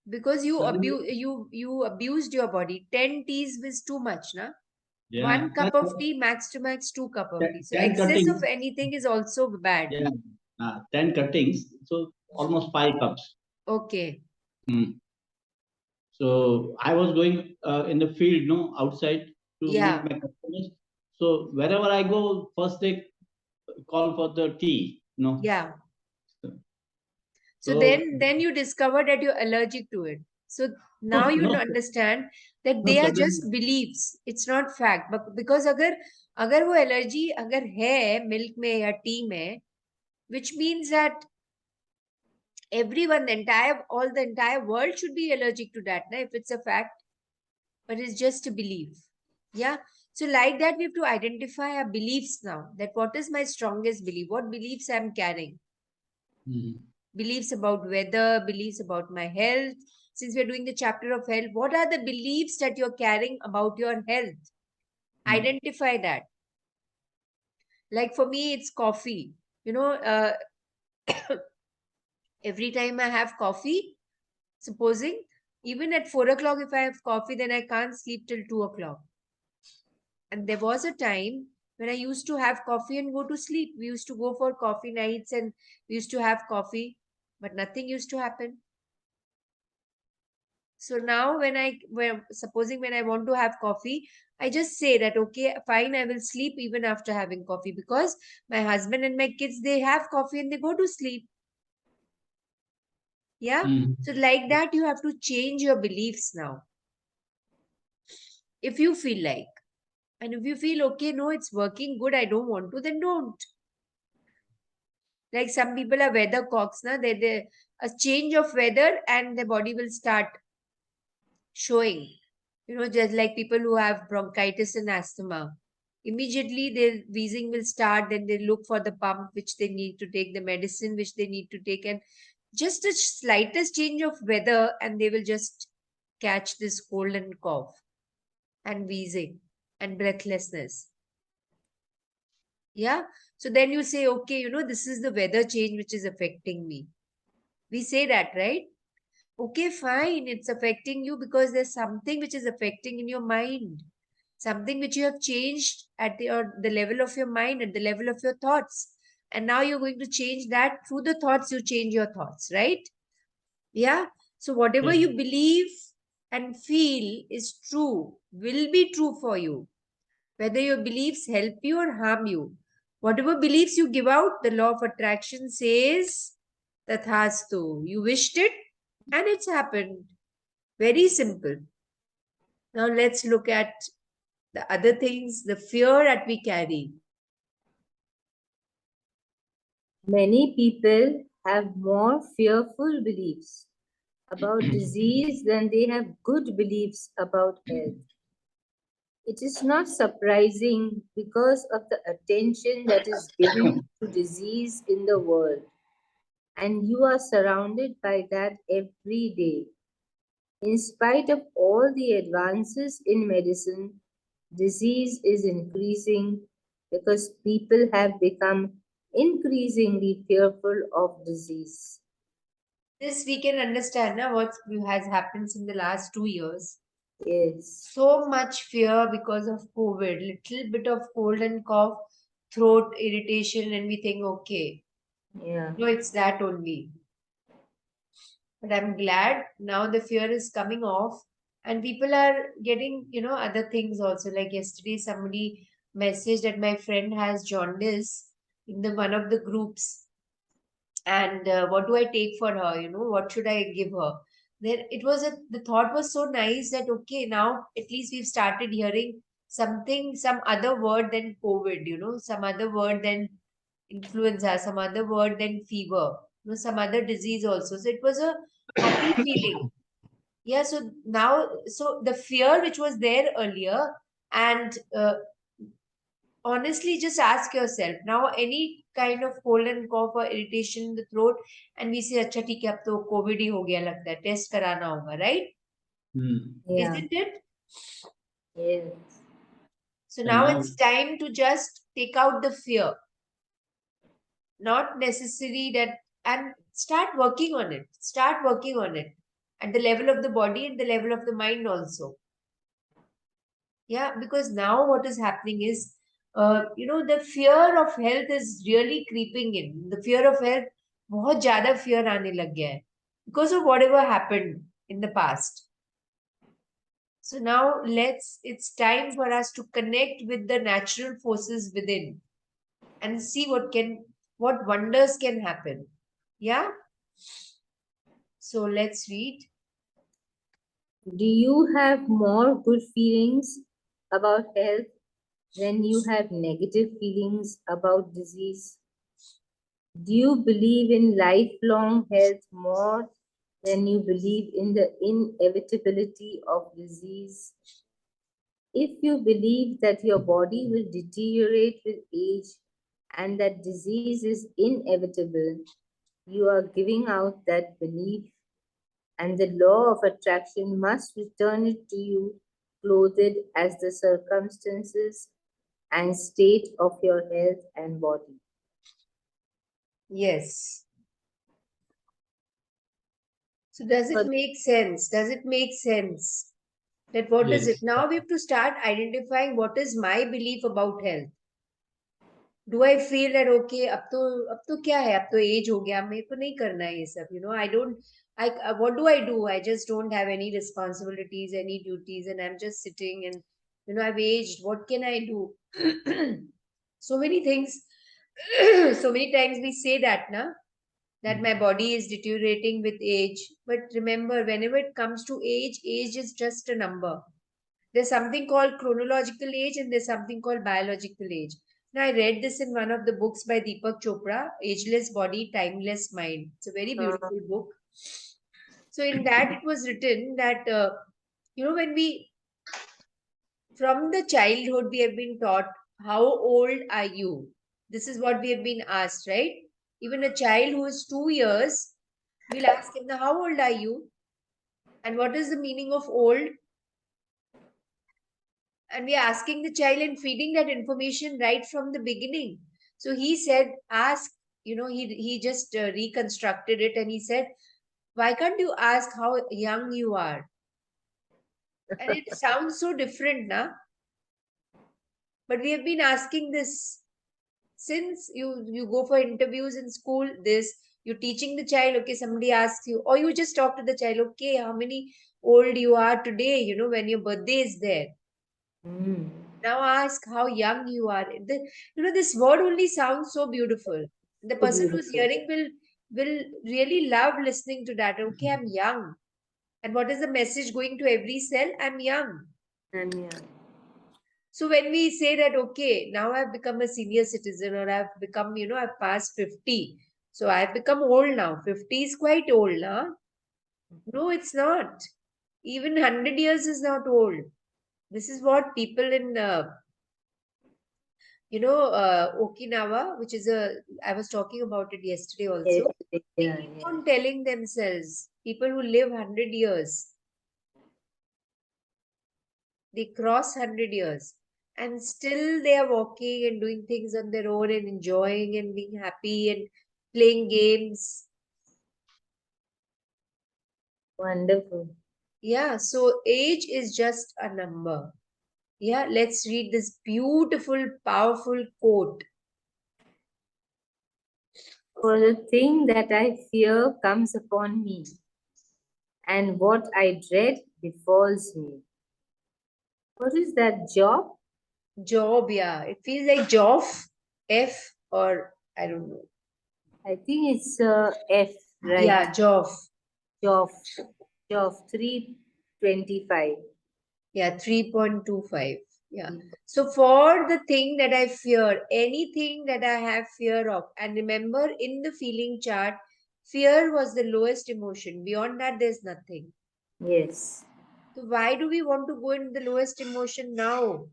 Because Suddenly, you abused your body. 10 teas was too much, na? yeah, One cup of tea, max to max 2 cup of tea. So 10 excess of cuttings. anything is also bad. Yeah, 10 cuttings. So almost 5 cups. Okay. Hmm. So I was going in the field, no, outside to Yeah. meet my customers. So wherever I go, first they call for the tea, no. Yeah. So So then you discover that you're allergic to it. So now you no, understand that no they are sudden. just beliefs. It's not fact. But because अगर वो allergy अगर है milk में या tea में, which means that everyone, the entire world should be allergic to that, na, if it's a fact. But it's just a belief. Yeah. So like that, we have to identify our beliefs now. That what is my strongest belief? What beliefs I'm carrying? Mhm. Beliefs about weather, beliefs about my health. Since we're doing the chapter of health, what are the beliefs that you're carrying about your health? Identify that. Like for me, it's coffee. Every time I have coffee, supposing even at 4 o'clock, if I have coffee, then I can't sleep till 2 o'clock. And there was a time when I used to have coffee and go to sleep. We used to go for coffee nights and we used to have coffee, but nothing used to happen. So now supposing when I want to have coffee, I just say that, okay, fine, I will sleep even after having coffee because my husband and my kids, they have coffee and they go to sleep. Yeah. Mhm. So like that, you have to change your beliefs now. If you feel like, and if you feel, okay, no, it's working good, I don't want to, then don't. Like some people are weather cocks, na? They a change of weather and their body will start showing. Just like people who have bronchitis and asthma. Immediately their wheezing will start, then they look for the pump which they need to take, the medicine which they need to take, and just a slightest change of weather, and they will just catch this cold and cough and wheezing and breathlessness. Yeah. So then you say, okay, this is the weather change which is affecting me. We say that, right? Okay, fine. It's affecting you because there's something which is affecting in your mind. Something which you have changed at the level of your mind, at the level of your thoughts. And now you're going to change that through the thoughts, you change your thoughts, right? Yeah. So whatever Yes. you believe and feel is true, will be true for you. Whether your beliefs help you or harm you. Whatever beliefs you give out, the law of attraction says Tathastu. You wished it and it's happened. Very simple. Now let's look at the other things, the fear that we carry. Many people have more fearful beliefs about disease than they have good beliefs about health. It is not surprising because of the attention that is given to disease in the world, and you are surrounded by that every day. In spite of all the advances in medicine, disease is increasing because people have become increasingly fearful of disease. This we can understand now what has happened in the last 2 years. Yes. So much fear because of COVID, little bit of cold and cough, throat irritation, and we think, okay, Yeah. no, it's that only. But I'm glad now the fear is coming off and people are getting, other things also. Like yesterday, somebody messaged that my friend has jaundice in the one of the groups. And what do I take for her? What should I give her? Then the thought was so nice that, okay, now at least we've started hearing some other word than COVID, some other word than influenza, some other word than fever, some other disease also. So it was a happy feeling. Yeah, so now, so the fear which was there earlier, and honestly, just ask yourself now any kind of cold and cough or irritation in the throat, and we say, अच्छा ठीक है अब तो Covid ही हो गया लगता है test कराना होगा, right? Yeah. Isn't it? Yes. So And now now, it's time to just take out the fear, not necessary that, and start working on it. Start working on it at the level of the body and the level of the mind also. Yeah, because now what is happening is, the fear of health is really creeping in. The fear of health, बहुत ज्यादा fear आने लग गया है because of whatever happened in the past. So now it's time for us to connect with the natural forces within and see what wonders can happen. Yeah. So let's read. Do you have more good feelings about health than you have negative feelings about disease? Do you believe in lifelong health more than you believe in the inevitability of disease? If you believe that your body will deteriorate with age and that disease is inevitable, you are giving out that belief, and the law of attraction must return it to you, clothed as the circumstances and state of your health and body. Yes. So does it But make sense? Does it make sense? That what is it? Yes. Now we have to start identifying what is my belief about health. Do I feel that okay, अब तो क्या है, अब तो age हो गया, मेरे को नहीं करना है ये सब, I don't, what do I do? I just don't have any responsibilities, any duties, and I'm just sitting and, I've aged. What can I do? So many things. So many times we say that, na, that my body is deteriorating with age. But remember, whenever it comes to age is just a number. There's something called chronological age and there's something called biological age. Now, I read this in one of the books by Deepak Chopra, Ageless Body, Timeless Mind. It's a very beautiful book. So, in that, it was written that, when from the childhood, we have been taught, how old are you? This is what we have been asked, right? Even a child who is 2 years, we'll ask him, now, how old are you? And what is the meaning of old? And we are asking the child and feeding that information right from the beginning. So he said, ask, he just reconstructed it and he said, why can't you ask how young you are? And it sounds so different, na? But we have been asking this since you go for interviews in school. This you're teaching the child. Okay, somebody asks you, or you just talk to the child. Okay, how many old you are today? When your birthday is there. Now ask how young you are. This word only sounds so beautiful. The so person who's beautiful. hearing will really love listening to that. Okay, I'm young. And what is the message going to every cell? I'm young. And yeah, So when we say that, okay, now I've become a senior citizen or I've become, I've passed 50. So I've become old now. 50 is quite old, huh? No, it's not. Even 100 years is not old. This is what people in Okinawa, which is I was talking about it yesterday yes, also. They yeah, keep yeah. on telling themselves, people who live 100 years, they cross 100 years and still they are walking and doing things on their own and enjoying and being happy and playing games. Wonderful. Yeah, so age is just a number. Yeah, let's read this beautiful, powerful quote. For the thing that I fear comes upon me, and what I dread befalls me. What is that job? Job, yeah. It feels like Joff, F, or I don't know. I think it's F, right? Yeah, Joff. Job. Job 325. Yeah, 3.25. Yeah. So for the thing that I fear, anything that I have fear of, and remember in the feeling chart, fear was the lowest emotion. Beyond that, there's nothing. Yes. So why do we want to go into the lowest emotion now?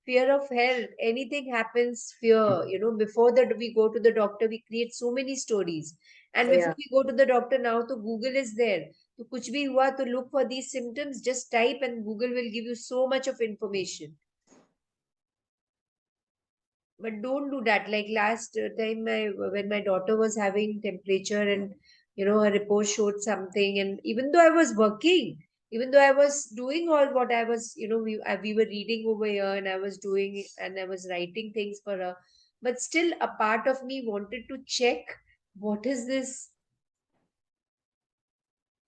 Fear of health. Anything happens, fear. Before that we go to the doctor, we create so many stories. And before Yeah. we go to the doctor now, to Google is there. तो कुछ भी हुआ to look for these symptoms, just type and Google will give you so much of information. But don't do that. Like last time, when my daughter was having temperature and her report showed something, and even though I was working, even though I was doing all what I was, we were reading over here and I was doing it and I was writing things for her, but still a part of me wanted to check what is this.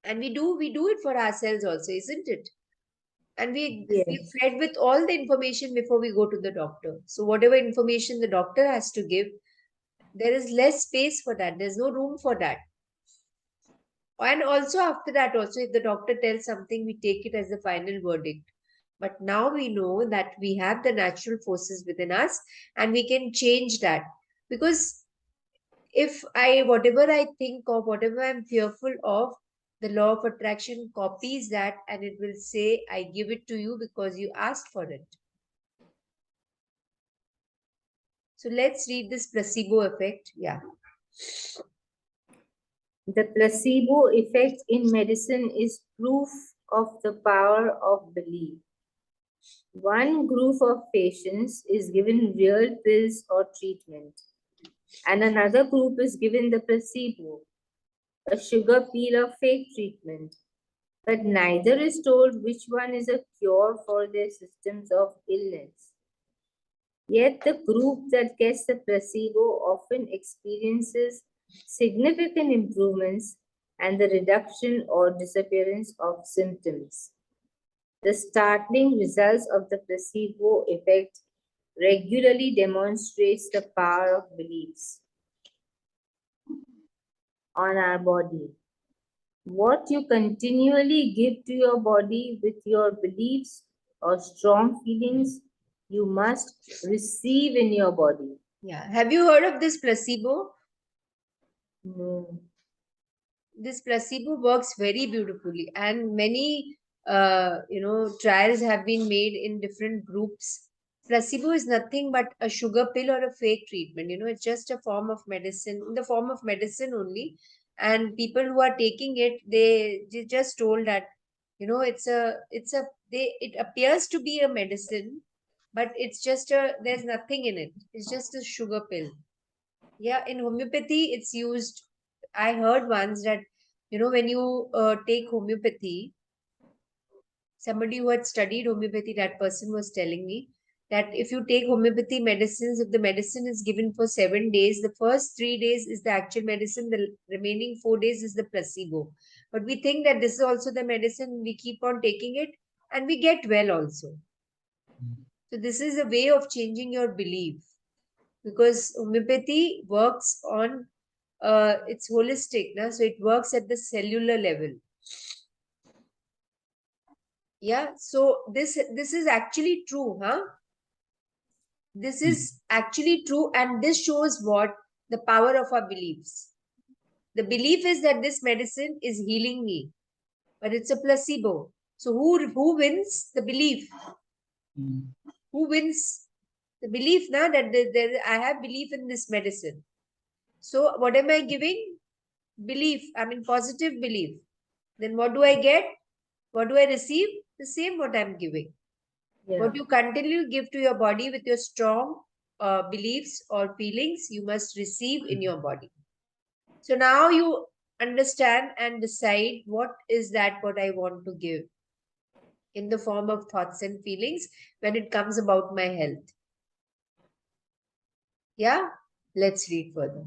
And we do it for ourselves also, isn't it? And we're Yes. fed with all the information before we go to the doctor. So whatever information the doctor has to give, there is less space for that. There's no room for that. And also after that, also if the doctor tells something, we take it as the final verdict. But now we know that we have the natural forces within us and we can change that. Because if I, whatever I think of, whatever I'm fearful of, the law of attraction copies that and it will say, I give it to you because you asked for it. So let's read this placebo effect. Yeah. The placebo effect in medicine is proof of the power of belief. One group of patients is given real pills or treatment, and another group is given the placebo, a sugar pill or fake treatment. But neither is told which one is a cure for their symptoms of illness. Yet the group that gets the placebo often experiences significant improvements and the reduction or disappearance of symptoms. The startling results of the placebo effect regularly demonstrates the power of beliefs on our body. What you continually give to your body with your beliefs or strong feelings, you must receive in your body. Yeah. Have you heard of this placebo? No. This placebo works very beautifully, and many trials have been made in different groups. Placebo is nothing but a sugar pill or a fake treatment. It's just a form of medicine, in the form of medicine only. And people who are taking it, they just told that it appears to be a medicine, but it's just there's nothing in it. It's just a sugar pill. Yeah, in homeopathy, it's used. I heard once that, when you take homeopathy, somebody who had studied homeopathy, that person was telling me that if you take homeopathy medicines, if the medicine is given for 7 days, the first 3 days is the actual medicine, the remaining 4 days is the placebo. But we think that this is also the medicine, we keep on taking it, and we get well also. So, this is a way of changing your belief, because homeopathy works on it's holistic na? So it works at the cellular level. Yeah, so this is actually true, huh? This is actually true, and this shows what the power of our beliefs. The belief is that this medicine is healing me, but it's a placebo. So who wins? The belief. Who wins? The belief na, that I have belief in this medicine. So what am I giving? Belief. I mean positive belief. Then what do I get? What do I receive? The same what I'm giving. Yeah. What you continue to give to your body with your strong beliefs or feelings, you must receive in your body. So now you understand and decide what is that what I want to give in the form of thoughts and feelings when it comes about my health. Yeah, let's read further.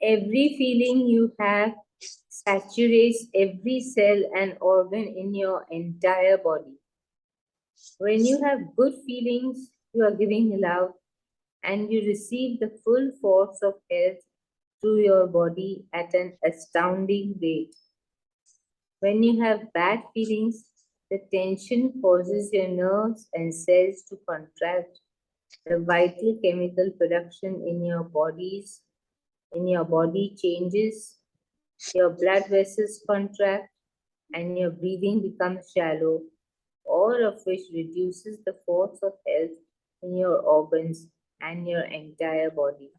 Every feeling you have saturates every cell and organ in your entire body. When you have good feelings, you are giving love and you receive the full force of health through your body at an astounding rate. When you have bad feelings, the tension causes your nerves and cells to contract. The vital chemical production in your body changes, your blood vessels contract, and your breathing becomes shallow, all of which reduces the force of health in your organs and your entire body.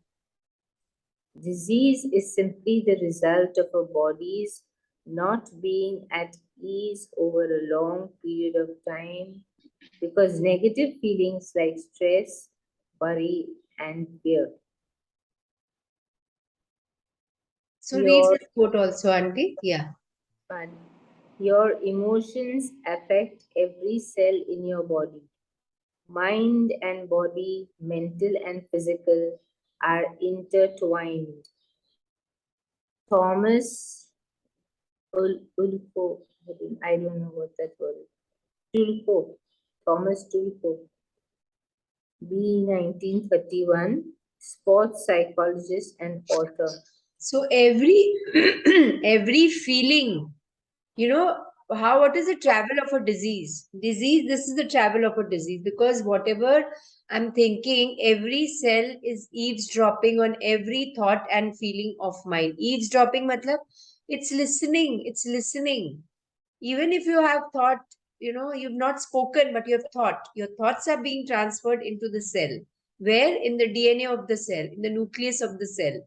Disease is simply the result of a body's not being at ease over a long period of time because negative feelings like stress, worry, and fear. So read Your, this quote also, Auntie. Yeah. but your emotions affect every cell in your body. Mind and body, mental and physical, are intertwined. Thomas Ulfo. I don't know what that word is. Tulfo. Thomas Tulfo. B. 1931. Sports psychologist and author. So every every feeling, what is the travel of a disease? This is the travel of a disease, because whatever I'm thinking, every cell is eavesdropping on every thought and feeling of mine. Eavesdropping matlab, it's listening. Even if you have thought, you've not spoken, but you have thought. Your thoughts are being transferred into the cell. Where? In the DNA of the cell, in the nucleus of the cell.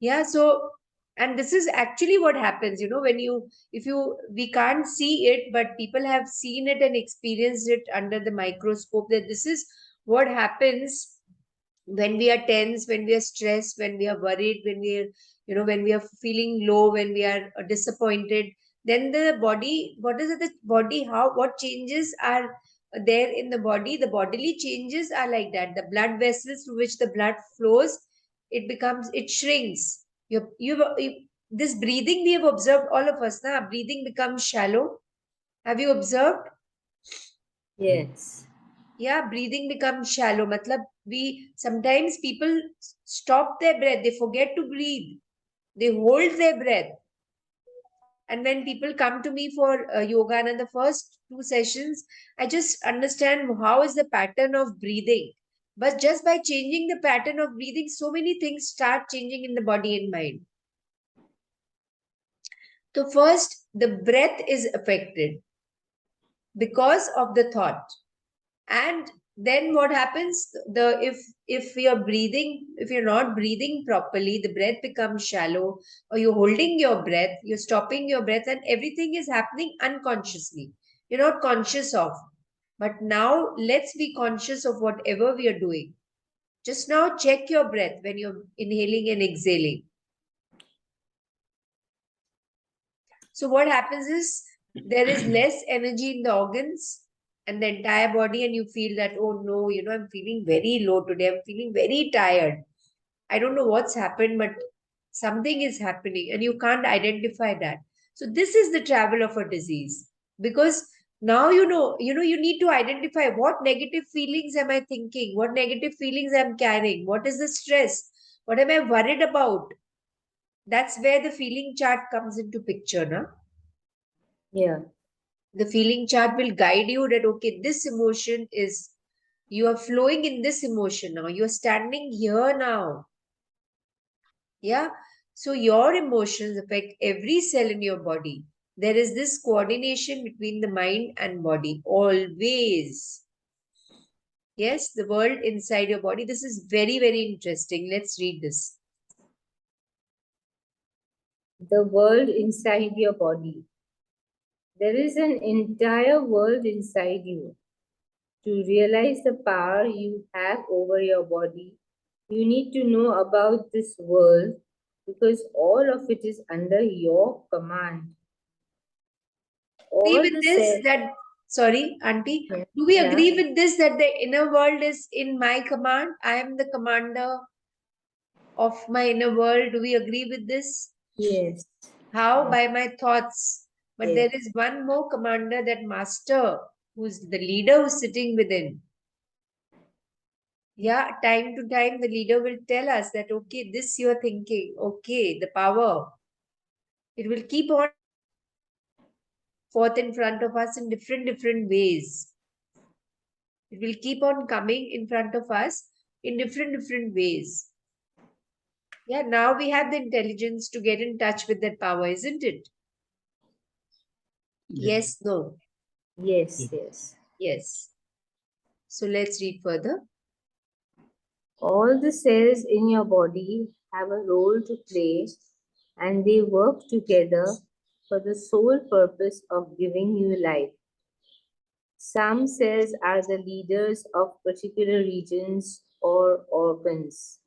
Yeah, so, and this is actually what happens, we can't see it, but people have seen it and experienced it under the microscope, that this is what happens when we are tense, when we are stressed, when we are worried, when we are feeling low, when we are disappointed. Then the body, what is it? The body, what changes are there in the body? The bodily changes are like that. The blood vessels through which the blood flows, it shrinks. This breathing we have observed, all of us, na, breathing becomes shallow. Have you observed? Yes. Yeah, breathing becomes shallow. Matlab, sometimes people stop their breath, they forget to breathe, they hold their breath. And when people come to me for yoga, and in the first 2 sessions, I just understand how is the pattern of breathing. But just by changing the pattern of breathing, so many things start changing in the body and mind. So first, the breath is affected because of the thought. And then what happens? If you're not breathing properly, the breath becomes shallow, or you're holding your breath, you're stopping your breath, and everything is happening unconsciously. You're not conscious of. But now let's be conscious of whatever we are doing. Just now check your breath when you're inhaling and exhaling. So what happens is there is less energy in the organs and the entire body, and you feel that, oh no, I'm feeling very low today. I'm feeling very tired. I don't know what's happened, but something is happening, and you can't identify that. So this is the travel of a disease, because now you need to identify what negative feelings am I thinking, what negative feelings I'm carrying, what is the stress, what am I worried about. That's where the feeling chart comes into picture, na? Yeah. The feeling chart will guide you that, okay, this emotion is, you are flowing in this emotion now, you are standing here now. Yeah, so your emotions affect every cell in your body. There is this coordination between the mind and body always. Yes, the world inside your body. This is very, very interesting. Let's read this. The world inside your body. There is an entire world inside you. To realize the power you have over your body, you need to know about this world, because all of it is under your command. Agree All with the this cells. that, sorry, Auntie, Yeah. do we Yeah. agree with this that the inner world is in my command? I am the commander of my inner world. Do we agree with this? Yes. How? Yes. By my thoughts. But Yes. there is one more commander, that master, who's the leader who's sitting within. Yeah, time to time, the leader will tell us that, okay, this you're thinking, okay, the power. It will keep on forth in front of us in different ways. It will keep on coming in front of us in different ways. Yeah, now we have the intelligence to get in touch with that power, isn't it? Yes, no. Yes. Yes. Yes. So let's read further. All the cells in your body have a role to play, and they work together for the sole purpose of giving you life. Some cells are the leaders of particular regions or organs,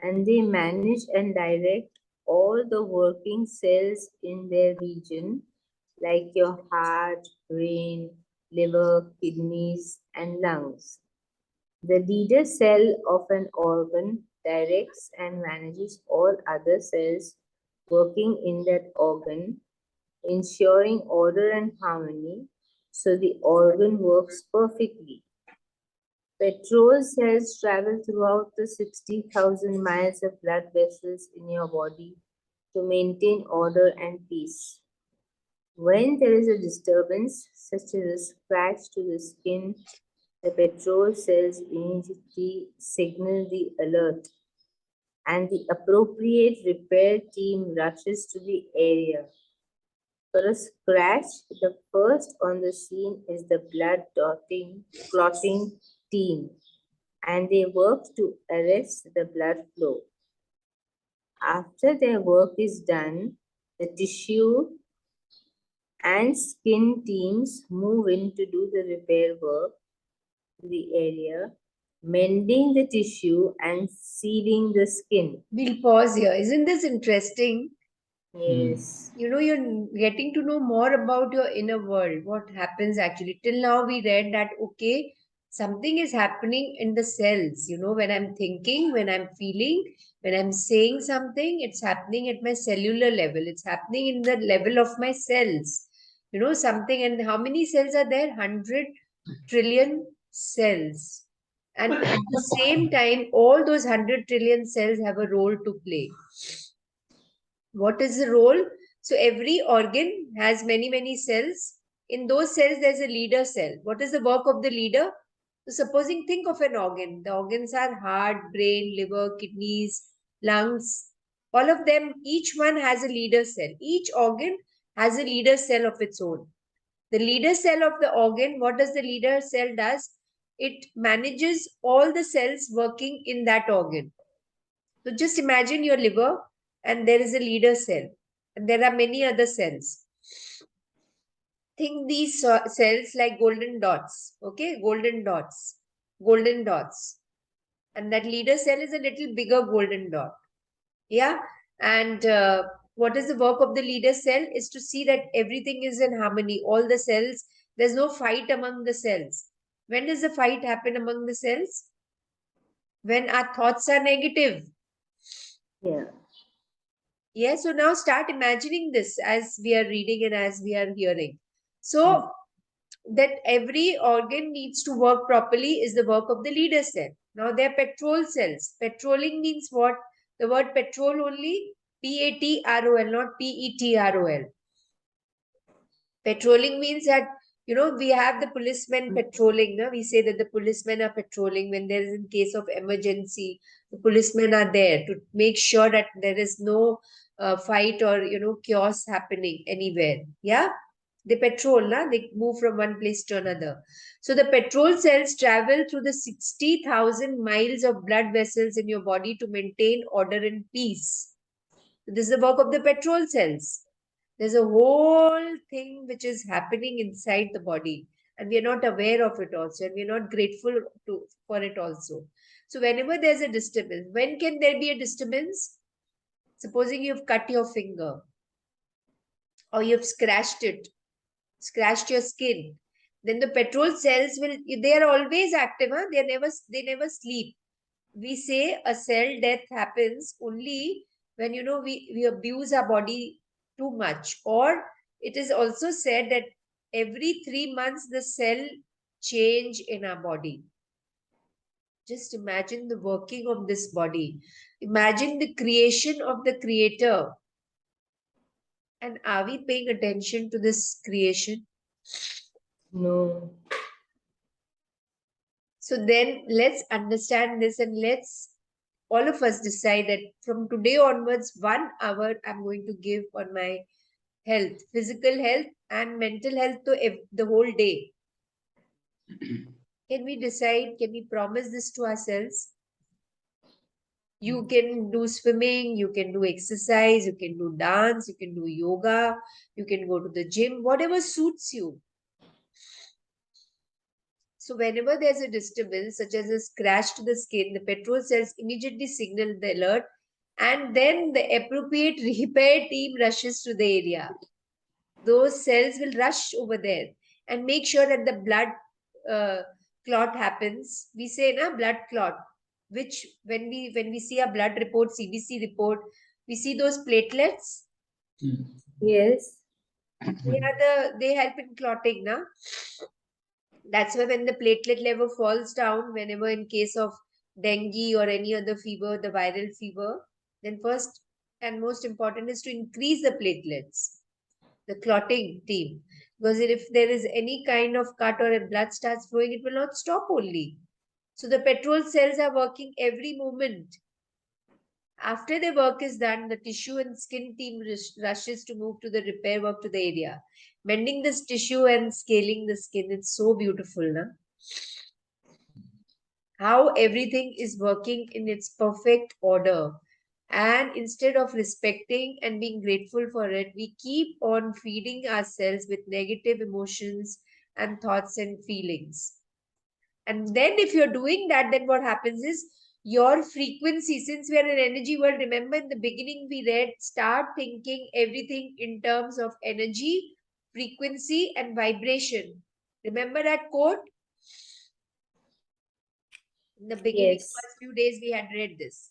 and they manage and direct all the working cells in their region, like your heart, brain, liver, kidneys, and lungs. The leader cell of an organ directs and manages all other cells working in that organ, ensuring order and harmony so the organ works perfectly. Petrol cells travel throughout the 60,000 miles of blood vessels in your body to maintain order and peace. When there is a disturbance, such as a scratch to the skin, the petrol cells immediately signal the alert, and the appropriate repair team rushes to the area. For a scratch, the first on the scene is the clotting team, and they work to arrest the blood flow. After their work is done, the tissue and skin teams move in to do the repair work to the area, mending the tissue and sealing the skin. We'll pause here. Isn't this interesting? Yes. You know, you're getting to know more about your inner world, what happens actually. Till now, we read that, okay, something is happening in the cells. You know, when I'm thinking, when I'm feeling, when I'm saying something, it's happening at my cellular level, it's happening in the level of my cells. You know, something, and how many cells are there? 100 trillion cells. And at the same time, all those 100 trillion cells have a role to play. What is the role? So every organ has many cells. In those cells, there's a leader cell. What is the work of the leader? So supposing, think of an organ. The organs are heart, brain, liver, kidneys, lungs. All of them, each one has a leader cell. Each organ has a leader cell of its own. The leader cell of the organ, what does the leader cell does? It manages all the cells working in that organ. So just imagine your liver, and there is a leader cell, and there are many other cells. Think these cells like golden dots, okay? Golden dots, and that leader cell is a little bigger golden dot, yeah? And what is the work of the leader cell? Is to see that everything is in harmony, all the cells, there's no fight among the cells. When does the fight happen among the cells? When our thoughts are negative. Yeah. Yeah, so now start imagining this as we are reading and as we are hearing. So that every organ needs to work properly is the work of the leader cell. Now they are petrol cells. Petroling means what? The word petrol only, Patrol, not Petrol. Patrolling means that, you know, we have the policemen patrolling. No? We say that the policemen are patrolling when there is in case of emergency. The policemen are there to make sure that there is no fight or, you know, chaos happening anywhere. Yeah, they patrol. Na? They move from one place to another. So the petrol cells travel through the 60,000 miles of blood vessels in your body to maintain order and peace. So this is the work of the petrol cells. There's a whole thing which is happening inside the body, and we are not aware of it also, and we are not grateful for it also. So whenever there's a disturbance, when can there be a disturbance? Supposing you've cut your finger, or you've scratched your skin, then the petrol cells will, they are always active, huh? They never sleep. We say a cell death happens only when, you know, we abuse our body too much. Or it is also said that every 3 months the cell change in our body. Just imagine the working of this body. Imagine the creation of the creator. And are we paying attention to this creation? No. So then let's understand this, and let's all of us decide that from today onwards, 1 hour I'm going to give on my health, physical health and mental health, to the whole day. Can we decide? Can we promise this to ourselves? You can do swimming, you can do exercise, you can do dance, you can do yoga, you can go to the gym, whatever suits you. So whenever there's a disturbance, such as a scratch to the skin, the petrol cells immediately signal the alert, and then the appropriate repair team rushes to the area. Those cells will rush over there and make sure that the blood clot happens. We say na blood clot, which when we see a blood report, CBC report, we see those platelets. Yes. They help in clotting, na? That's why when the platelet level falls down, whenever in case of dengue or any other fever, the viral fever, then first and most important is to increase the platelets, the clotting team. Because if there is any kind of cut or if blood starts flowing, it will not stop only. So the petrol cells are working every moment. After the work is done, the tissue and skin team rushes to move to the repair work to the area. Mending this tissue and scaling the skin, it's so beautiful, na? How everything is working in its perfect order. And instead of respecting and being grateful for it, we keep on feeding ourselves with negative emotions and thoughts and feelings. And then, if you're doing that, then what happens is your frequency, since we are an energy world, remember in the beginning we read, start thinking everything in terms of energy, frequency, and vibration. Remember that quote? In the beginning, Yes. first few days, we had read this.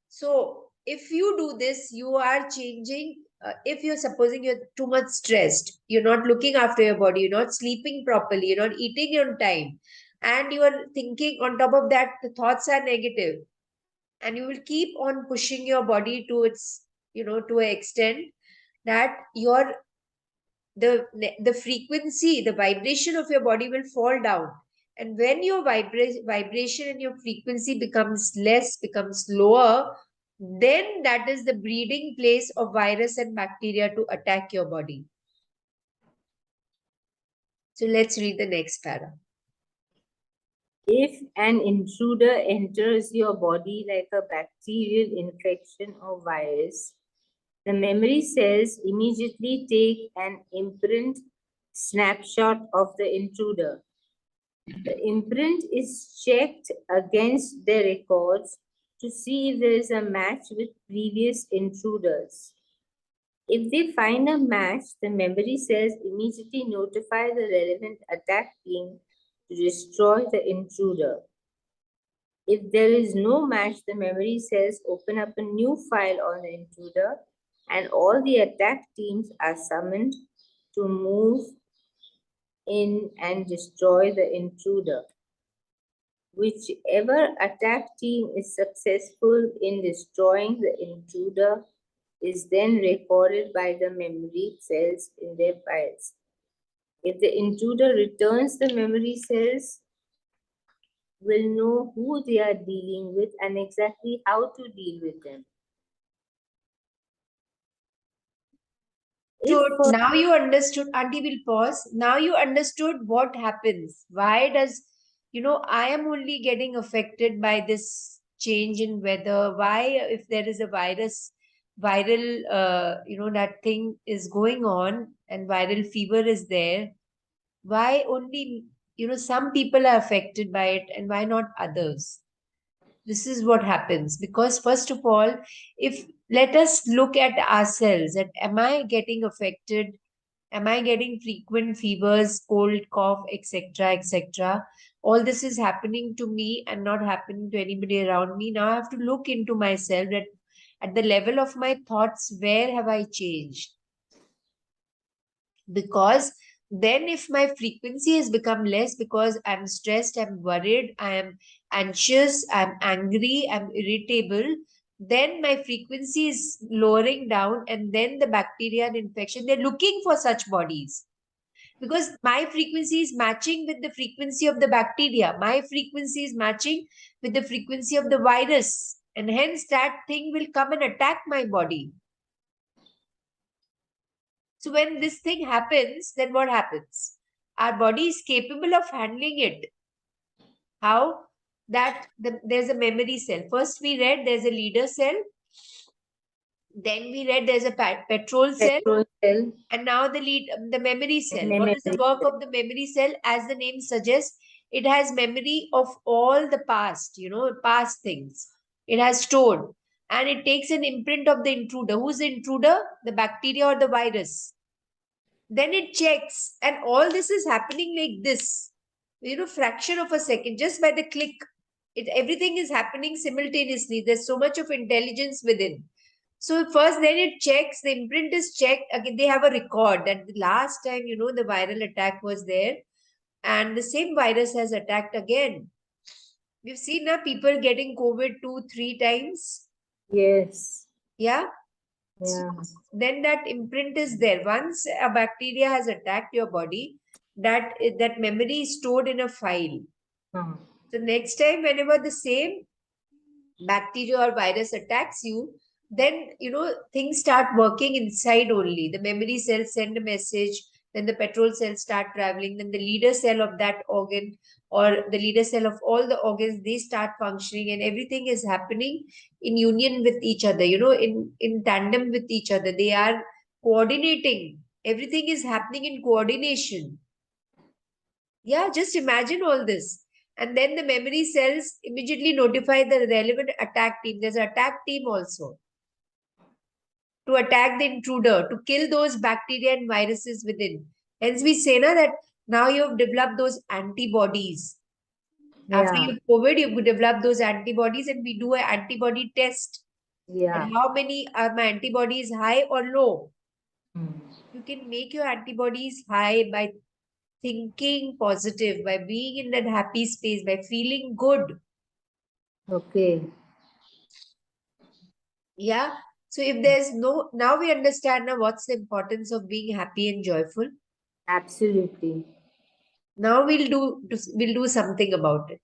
So, if you do this, you are changing. If you're supposing you're too much stressed, you're not looking after your body, you're not sleeping properly, you're not eating on time, and you are thinking on top of that, the thoughts are negative, and you will keep on pushing your body to its, to an extent that your the frequency, the vibration of your body will fall down. And when your vibration and your frequency becomes less, becomes lower, then that is the breeding place of virus and bacteria to attack your body. So let's read the next para. If an intruder enters your body like a bacterial infection or virus, the memory cells immediately take an imprint snapshot of the intruder. The imprint is checked against their records to see if there is a match with previous intruders. If they find a match, the memory cells immediately notify the relevant attack team to destroy the intruder. If there is no match, the memory cells open up a new file on the intruder and all the attack teams are summoned to move in and destroy the intruder. Whichever attack team is successful in destroying the intruder is then recorded by the memory cells in their files. If the intruder returns, the memory cells will know who they are dealing with and exactly how to deal with them. So If now you understood, Auntie will pause. Now you understood what happens. Why does, I am only getting affected by this change in weather. Why, if there is a viral, that thing is going on and viral fever is there, why only, some people are affected by it and why not others? This is what happens because, first of all, if let us look at ourselves, that am I getting affected, am I getting frequent fevers, cold, cough, etc., etc.? All this is happening to me and not happening to anybody around me. Now I have to look into myself, that at the level of my thoughts, where have I changed? Because then if my frequency has become less because I'm stressed, I'm worried, I am anxious, I'm angry, I'm irritable, then my frequency is lowering down, and then the bacteria and infection, they're looking for such bodies because my frequency is matching with the frequency of the bacteria, my frequency is matching with the frequency of the virus, and hence that thing will come and attack my body. So when this thing happens, then what happens? Our body is capable of handling it. How? There's a memory cell. First we read there's a leader cell. Then we read there's a petrol cell. petrol cell, And now the memory cell. What memory is the work cell. of the memory cell? As the name suggests, it has memory of all the past, past things. It has stored. And it takes an imprint of the intruder. Who's the intruder? The bacteria or the virus. Then it checks, and all this is happening like this, fraction of a second, just by the click. Everything is happening simultaneously. There's so much of intelligence within. So first, then it checks, the imprint is checked. Again, they have a record that the last time, the viral attack was there and the same virus has attacked again. We've seen now people getting COVID 2-3 times. Yes. Yeah. Yeah. Then that imprint is there. Once a bacteria has attacked your body, that memory is stored in a file. So next time, whenever the same bacteria or virus attacks you, then things start working inside only. The memory cells send a message, then the petrol cells start traveling, then the leader cell of that organ or the leader cell of all the organs, they start functioning, and everything is happening in union with each other, in tandem with each other. They are coordinating. Everything is happening in coordination. Yeah, just imagine all this. And then the memory cells immediately notify the relevant attack team. There's an attack team also to attack the intruder, to kill those bacteria and viruses within. Hence, we say now that now you have developed those antibodies. After Yeah. you COVID, you develop those antibodies, and we do an antibody test. Yeah. And how many are my antibodies, high or low? Mm. You can make your antibodies high by thinking positive, by being in that happy space, by feeling good. Okay. Yeah. So if there's no, now we understand now what's the importance of being happy and joyful. Absolutely. Now we'll do something about it.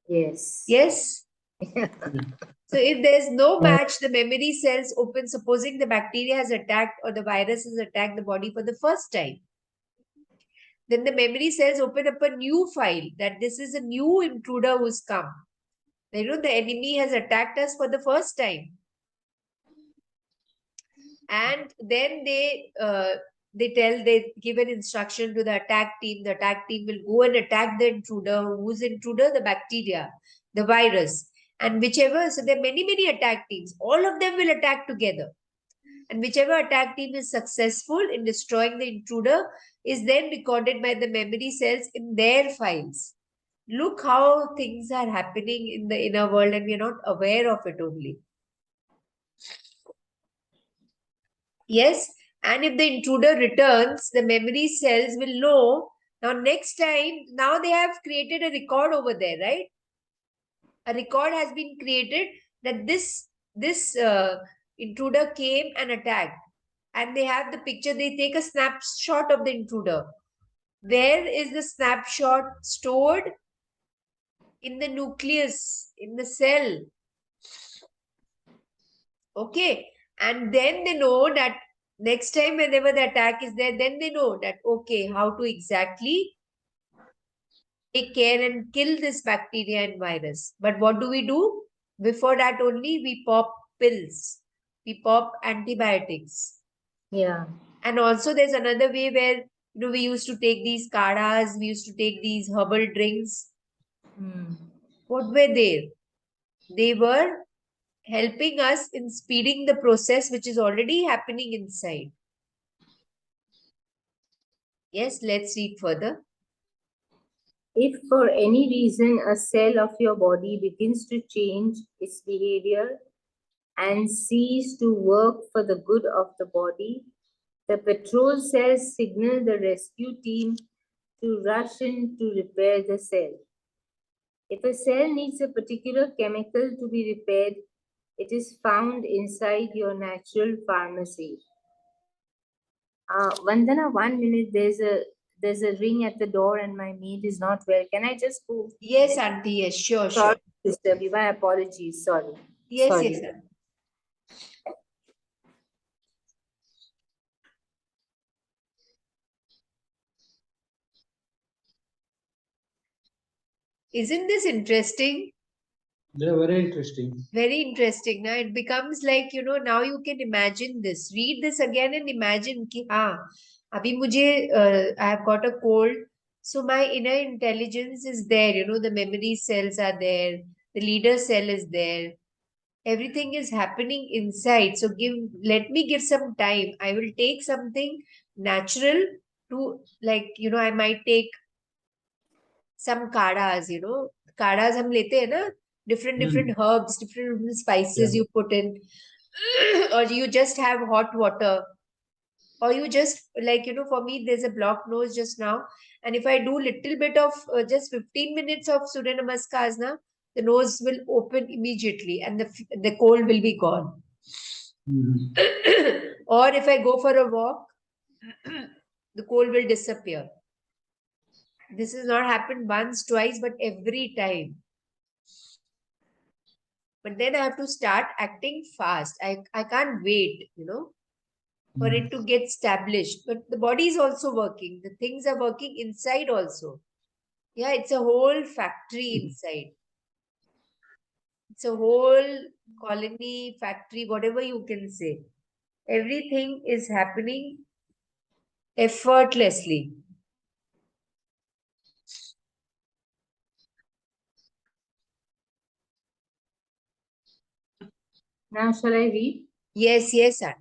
Yes. Yes. So if there's no match, the memory cells open, supposing the bacteria has attacked or the virus has attacked the body for the first time. Then the memory cells open up a new file that this is a new intruder who's come. The enemy has attacked us for the first time. And then they give an instruction to the attack team. The attack team will go and attack the intruder. Who's intruder? The bacteria, the virus. And whichever, so there are many attack teams. All of them will attack together. And whichever attack team is successful in destroying the intruder is then recorded by the memory cells in their files. Look how things are happening in the inner world and we're not aware of it only. Yes, and if the intruder returns, the memory cells will know. Now, next time, now they have created a record over there, right? A record has been created that this intruder came and attacked. And they have the picture, they take a snapshot of the intruder. Where is the snapshot stored? In the nucleus, in the cell. Okay. And then they know that next time whenever the attack is there, then they know that, okay, how to exactly take care and kill this bacteria and virus. But what do we do? Before that only, we pop pills. We pop antibiotics. Yeah. And also there's another way where, we used to take these kadhas, we used to take these herbal drinks. What were they? They were helping us in speeding the process which is already happening inside. Yes, let's read further. If for any reason a cell of your body begins to change its behavior and cease to work for the good of the body, the patrol cells signal the rescue team to rush in to repair the cell. If a cell needs a particular chemical to be repaired, it is found inside your natural pharmacy. Vandana, 1 minute, there's a ring at the door and my maid is not well. Can I just go? Yes, Auntie, yes, sure. Sorry to disturb you. My apologies. Sorry. Yes, Sorry. yes, sir. Isn't this interesting? They're very interesting. Very interesting. Now it becomes like, now you can imagine this. Read this again and imagine ki, abhi mujhe, I have got a cold. So my inner intelligence is there, the memory cells are there, the leader cell is there. Everything is happening inside. So let me give some time. I will take something natural to, like, I might take some kadhas, kadhas hum lete hai na, different herbs, different spices you put in. or you just have hot water, or you just like, for me, there's a blocked nose just now. And if I do little bit of just 15 minutes of Surya Namaskars, na, the nose will open immediately and the cold will be gone. Or if I go for a walk, the cold will disappear. This has not happened once, twice, but every time. But then I have to start acting fast. I can't wait, for it to get established. But the body is also working. The things are working inside also. Yeah, it's a whole factory inside. It's a whole colony, factory, whatever you can say. Everything is happening effortlessly. Now shall I read? Yes, yes, Aunty.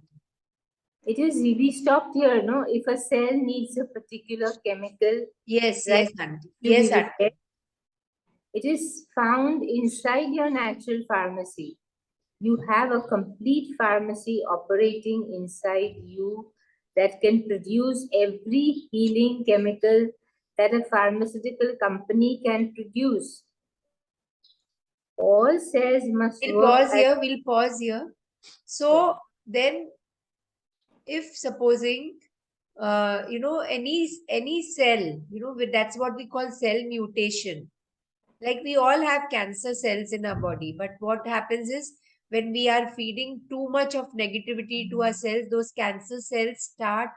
It is, we stopped here, no? If a cell needs a particular chemical, Yes, right, yes, Aunty. to Yes, be Aunty. repaired, it is found inside your natural pharmacy. You have a complete pharmacy operating inside you that can produce every healing chemical that a pharmaceutical company can produce. All cells must We'll work pause here. We'll pause here. So then, if supposing, any cell, that's what we call cell mutation. Like we all have cancer cells in our body, but what happens is when we are feeding too much of negativity to our cells, those cancer cells start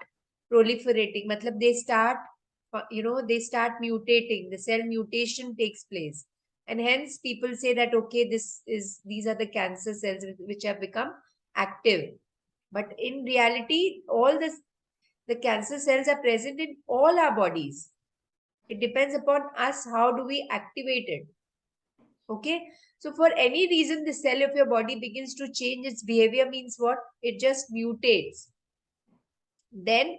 proliferating. Matlab they start, they start mutating. The cell mutation takes place, and hence people say that okay, these are the cancer cells which have become active. But in reality, all the cancer cells are present in all our bodies. It depends upon us how do we activate it. Okay, so for any reason the cell of your body begins to change its behavior, means what? It just mutates. Then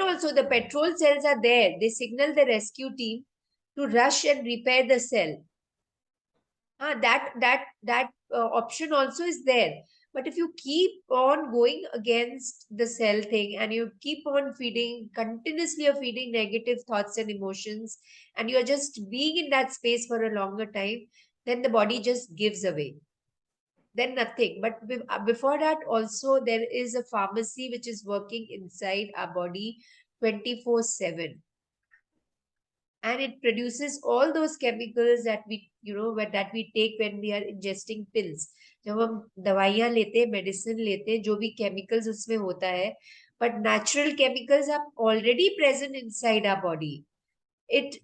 also the petrol cells are there. They signal the rescue team to rush and repair the cell. That option also is there. But if you keep on going against the cell thing and you keep on feeding continuously, you're feeding negative thoughts and emotions, and you're just being in that space for a longer time, then the body just gives away. Then nothing. But before that, also there is a pharmacy which is working inside our body 24/7, and it produces all those chemicals that that we take when we are ingesting pills. जब हम दवाइयाँ लेते हैं, medicine लेते हैं, जो भी chemicals उसमें होता है, but natural chemicals are already present inside our body. It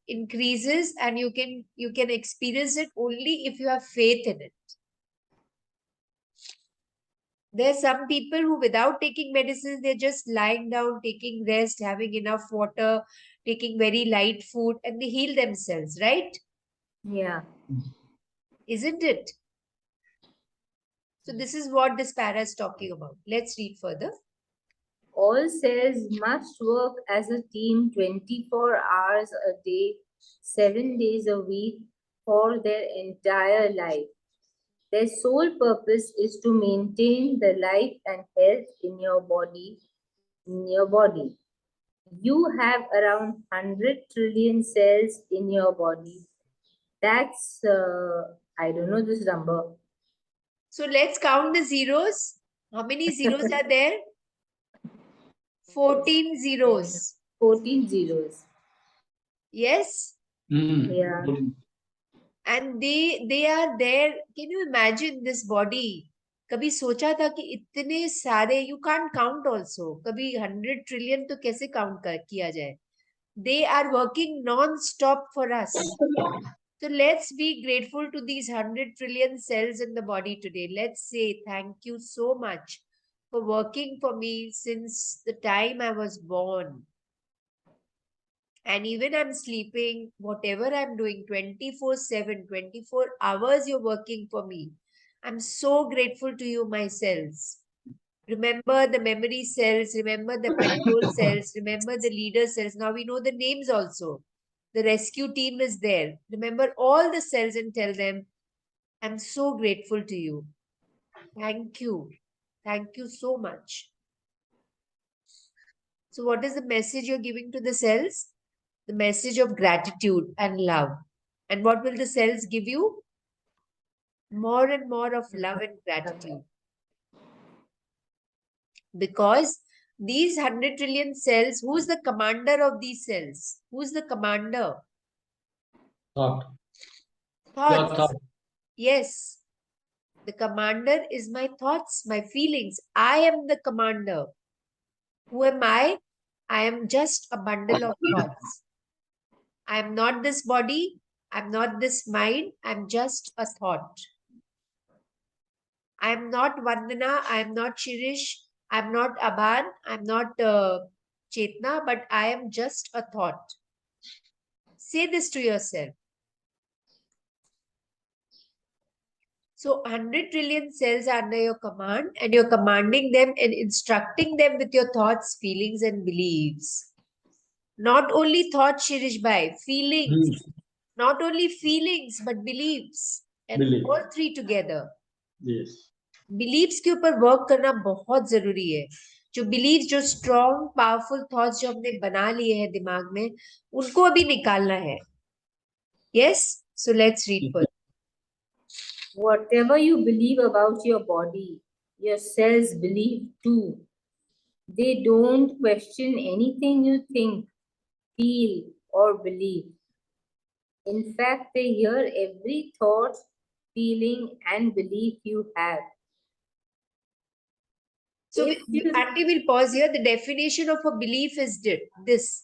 increases, and you can experience it only if you have faith in it. There are some people who, without taking medicines, they're just lying down, taking rest, having enough water, taking very light food, and they heal themselves, right? Yeah. Isn't it? So this is what this para is talking about. Let's read further. All cells must work as a team 24 hours a day, 7 days a week for their entire life. Their sole purpose is to maintain the life and health in your body. You have around 100 trillion cells in your body. That's, I don't know this number. So let's count the zeros. How many zeros are there? 14 zeros. 14 zeros. Yes? Yeah. And they are there. Can you imagine this body? कभी सोचा था कि इतने सारे, you can't count also. कभी 100 trillion तो कैसे count किया जाए? They are working non-stop for us. So let's be grateful to these 100 trillion cells in the body today. Let's say thank you so much for working for me since the time I was born. And even I'm sleeping, whatever I'm doing, 24/7, 24 hours, you're working for me. I'm so grateful to you, my cells. Remember the memory cells, remember the petrol cells, remember the leader cells. Now we know the names also. The rescue team is there. Remember all the cells and tell them, I'm so grateful to you. Thank you. Thank you so much. So, what is the message you're giving to the cells? The message of gratitude and love. And what will the cells give you? More and more of love and gratitude. Because these 100 trillion cells, who's the commander of these cells? Who's the commander? Thought. Thoughts. Your thought. Yes. The commander is my thoughts, my feelings. I am the commander. Who am I? I am just a bundle of thoughts. I am not this body. I'm not this mind. I'm just a thought. I am not Vandana. I am not Shirish. I'm not Aban. I'm not Chetna, but I am just a thought. Say this to yourself. So 100 trillion cells are under your command, and you're commanding them and instructing them with your thoughts, feelings, and beliefs. Not only thoughts, Shirish Bhai, feelings. Not only feelings, but beliefs. And Belief. all three together. Yes. Beliefs के ऊपर work करना बहुत जरूरी है. जो beliefs, जो strong powerful thoughts जो हमने बना लिए हैं दिमाग में, उनको अभी निकालना है. Yes, so let's read first. Whatever you believe about your body, your cells believe too. They don't question anything you think, feel, or believe. In fact, they hear every thought, feeling, and belief you have. So, If you- Auntie will pause here. The definition of a belief is this,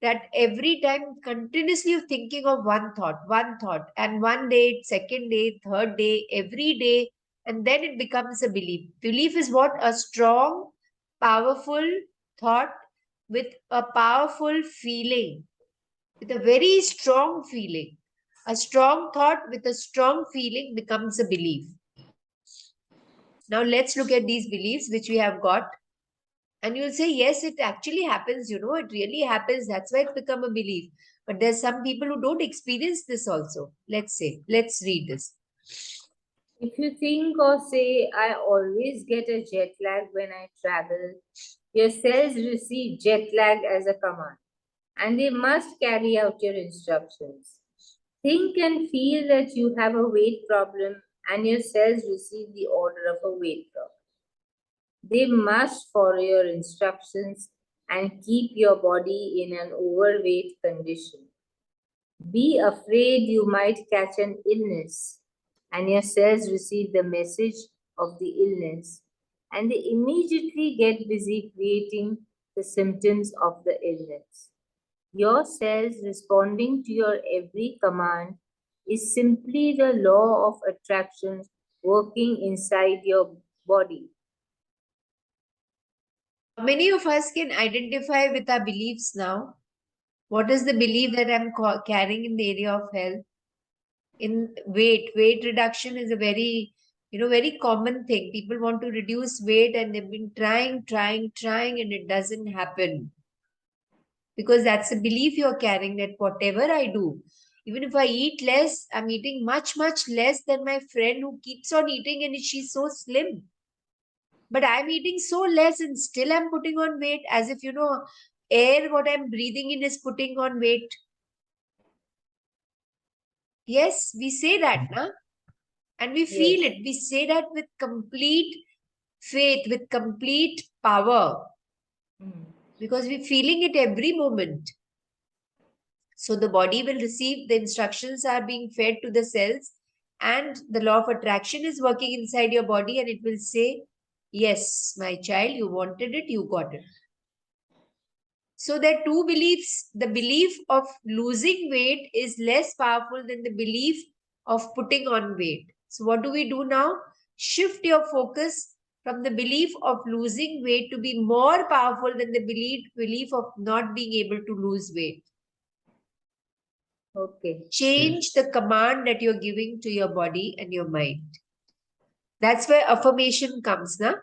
that every time continuously you're thinking of one thought, and one day, second day, third day, every day, and then it becomes a belief. Belief is what? A strong, powerful thought with a powerful feeling, with a very strong feeling. A strong thought with a strong feeling becomes a belief. Now let's look at these beliefs which we have got. And you'll say, yes, it actually happens, it really happens. That's why it's become a belief. But there's some people who don't experience this also. Let's read this. If you think or say, I always get a jet lag when I travel, your cells receive jet lag as a command, and they must carry out your instructions. Think and feel that you have a weight problem, and your cells receive the order of a weight problem. They must follow your instructions and keep your body in an overweight condition. Be afraid you might catch an illness, and your cells receive the message of the illness, and they immediately get busy creating the symptoms of the illness. Your cells responding to your every command is simply the law of attraction working inside your body. Many of us can identify with our beliefs now. What is the belief that I'm carrying in the area of health? In weight reduction is a very, very common thing. People want to reduce weight and they've been trying, and it doesn't happen. Because that's a belief you're carrying, that whatever I do, even if I eat less, I'm eating much, much less than my friend who keeps on eating and she's so slim. But I'm eating so less and still I'm putting on weight, as if, air what I'm breathing in is putting on weight. Yes, we say that, na? And we feel Yes. it. We say that with complete faith, with complete power, because we're feeling it every moment. So the body will receive, the instructions are being fed to the cells, and the law of attraction is working inside your body, and it will say, yes, my child, you wanted it, you got it. So there are two beliefs. The belief of losing weight is less powerful than the belief of putting on weight. So what do we do now? Shift your focus from the belief of losing weight to be more powerful than the belief of not being able to lose weight. Okay. Change the command that you're giving to your body and your mind. That's where affirmation comes, na?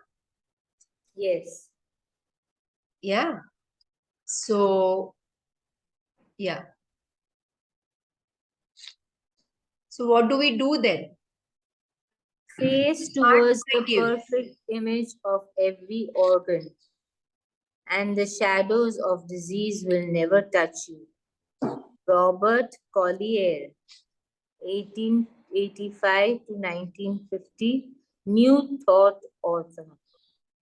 Yes. Yeah. So, yeah. So what do we do then? Face towards the perfect image of every organ, and the shadows of disease will never touch you. Robert Collier, 1885 to 1950, New Thought author.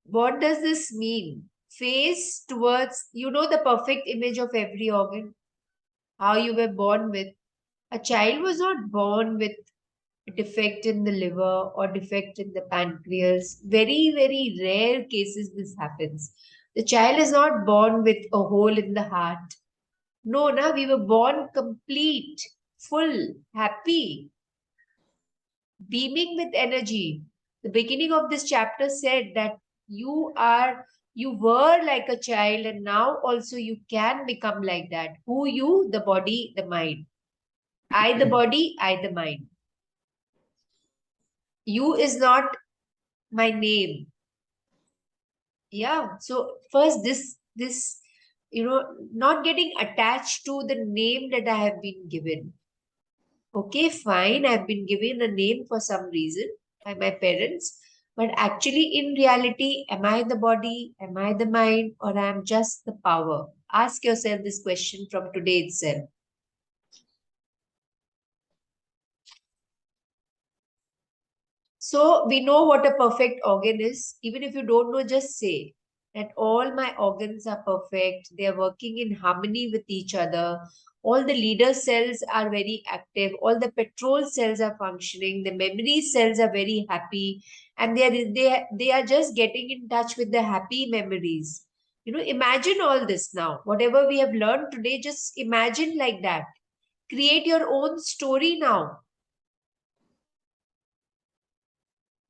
What does this mean? Face towards, the perfect image of every organ, how you were born with. A child was not born with a defect in the liver or defect in the pancreas. Very, very rare cases this happens. The child is not born with a hole in the heart. No, na, we were born complete, full, happy, beaming with energy. The beginning of this chapter said that you were like a child, and now also you can become like that. Who you? The body, the mind. I, the body, I, the mind. You is not my name. Yeah. So first this not getting attached to the name that I have been given. Okay, fine, I've been given a name for some reason by my parents, but actually, in reality, am I the body, am I the mind, or am just the power? Ask yourself this question from today itself. So, we know what a perfect organ is. Even if you don't know, just say that all my organs are perfect, they are working in harmony with each other. All the leader cells are very active, all the petrol cells are functioning, the memory cells are very happy, and they are just getting in touch with the happy memories. Imagine all this now. Whatever we have learned today, just imagine like that. Create your own story now.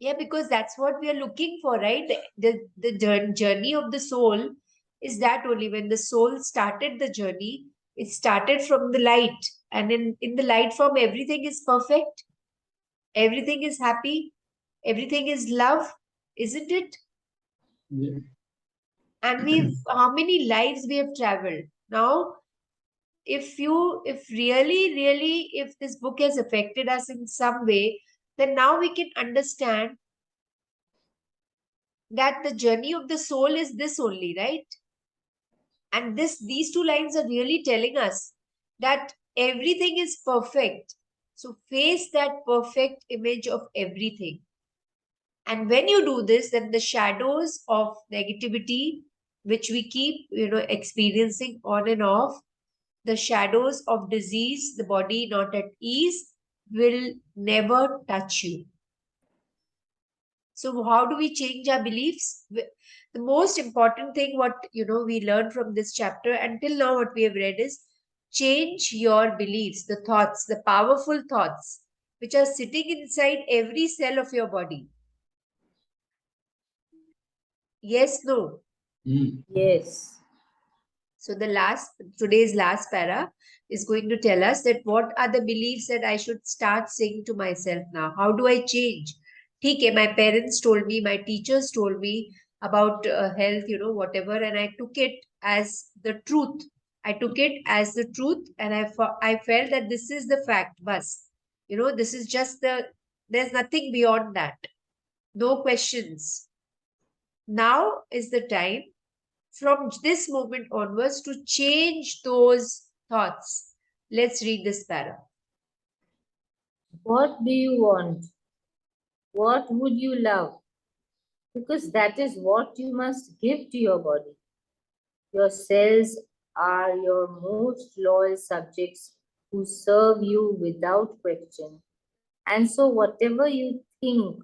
Yeah, because that's what we are looking for, right? The journey of the soul is that only when the soul started the journey, it started from the light. And in the light form, everything is perfect, everything is happy, everything is love, isn't it? Yeah. And how many lives we have traveled. Now, if really, really, if this book has affected us in some way, then now we can understand that the journey of the soul is this only, right? And these two lines are really telling us that everything is perfect. So face that perfect image of everything. And when you do this, then the shadows of negativity, which we keep, experiencing on and off, the shadows of disease, the body not at ease, will never touch you. So how do we change our beliefs? The most important thing what we learned from this chapter until now what we have read is change your beliefs, the thoughts, the powerful thoughts which are sitting inside every cell of your body. Yes, no. Yes. So today's last para is going to tell us that what are the beliefs that I should start saying to myself now. How do I change? Okay, my parents told me, my teachers told me about health, whatever, and I took it as the truth. I took it as the truth, and I felt that this is the fact. Bus, this is just there's nothing beyond that. No questions. Now is the time from this moment onwards to change those thoughts. Let's read this para. What do you want? What would you love? Because that is what you must give to your body. Your cells are your most loyal subjects who serve you without question. And so, whatever you think,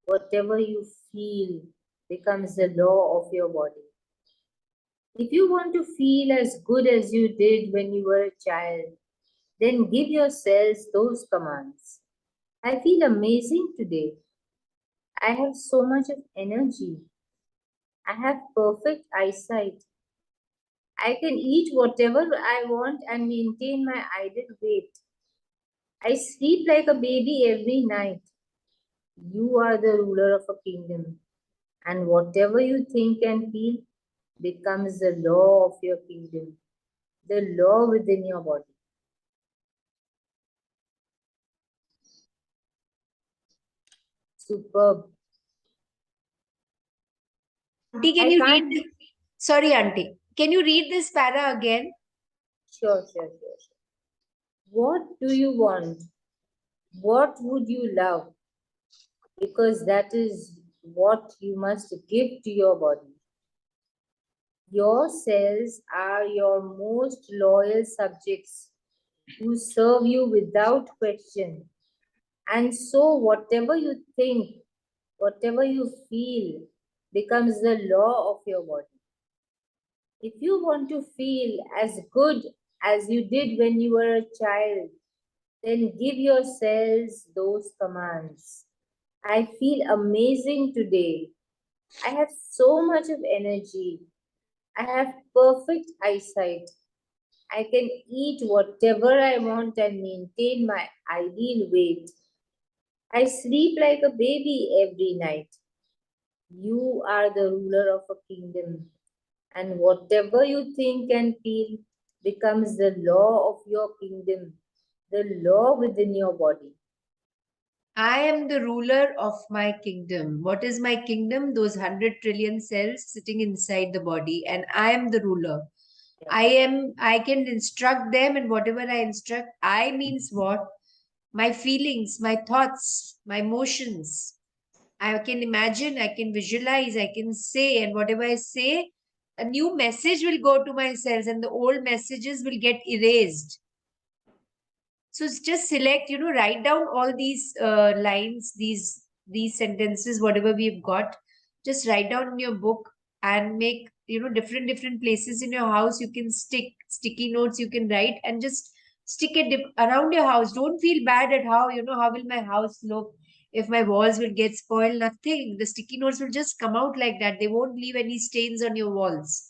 whatever you feel, becomes the law of your body. If you want to feel as good as you did when you were a child, then give your cells those commands. I feel amazing today. I have so much of energy. I have perfect eyesight. I can eat whatever I want and maintain my ideal weight. I sleep like a baby every night. You are the ruler of a kingdom, and whatever you think and feel becomes the law of your kingdom, the law within your body. Superb. Auntie, can I you can't. read? Sorry, Auntie. Can you read this para again? Sure. What do you want? What would you love? Because that is what you must give to your body. Your cells are your most loyal subjects who serve you without question. And so, whatever you think, whatever you feel, becomes the law of your body. If you want to feel as good as you did when you were a child, then give your cells those commands. I feel amazing today. I have so much of energy. I have perfect eyesight. I can eat whatever I want and maintain my ideal weight. I sleep like a baby every night. You are the ruler of a kingdom, and whatever you think and feel becomes the law of your kingdom, the law within your body. I am the ruler of my kingdom. What is my kingdom? Those 100 trillion cells sitting inside the body, and I am the ruler. I can instruct them, and whatever I instruct, I means what? My feelings, my thoughts, my emotions. I can imagine, I can visualize, I can say, and whatever I say, a new message will go to my cells, and the old messages will get erased. So it's just select, write down all these lines, these sentences, whatever we've got. Just write down in your book and make different places in your house. You can stick sticky notes. You can write and just stick it around your house. Don't feel bad at how will my house look if my walls will get spoiled. Nothing. The sticky notes will just come out like that. They won't leave any stains on your walls.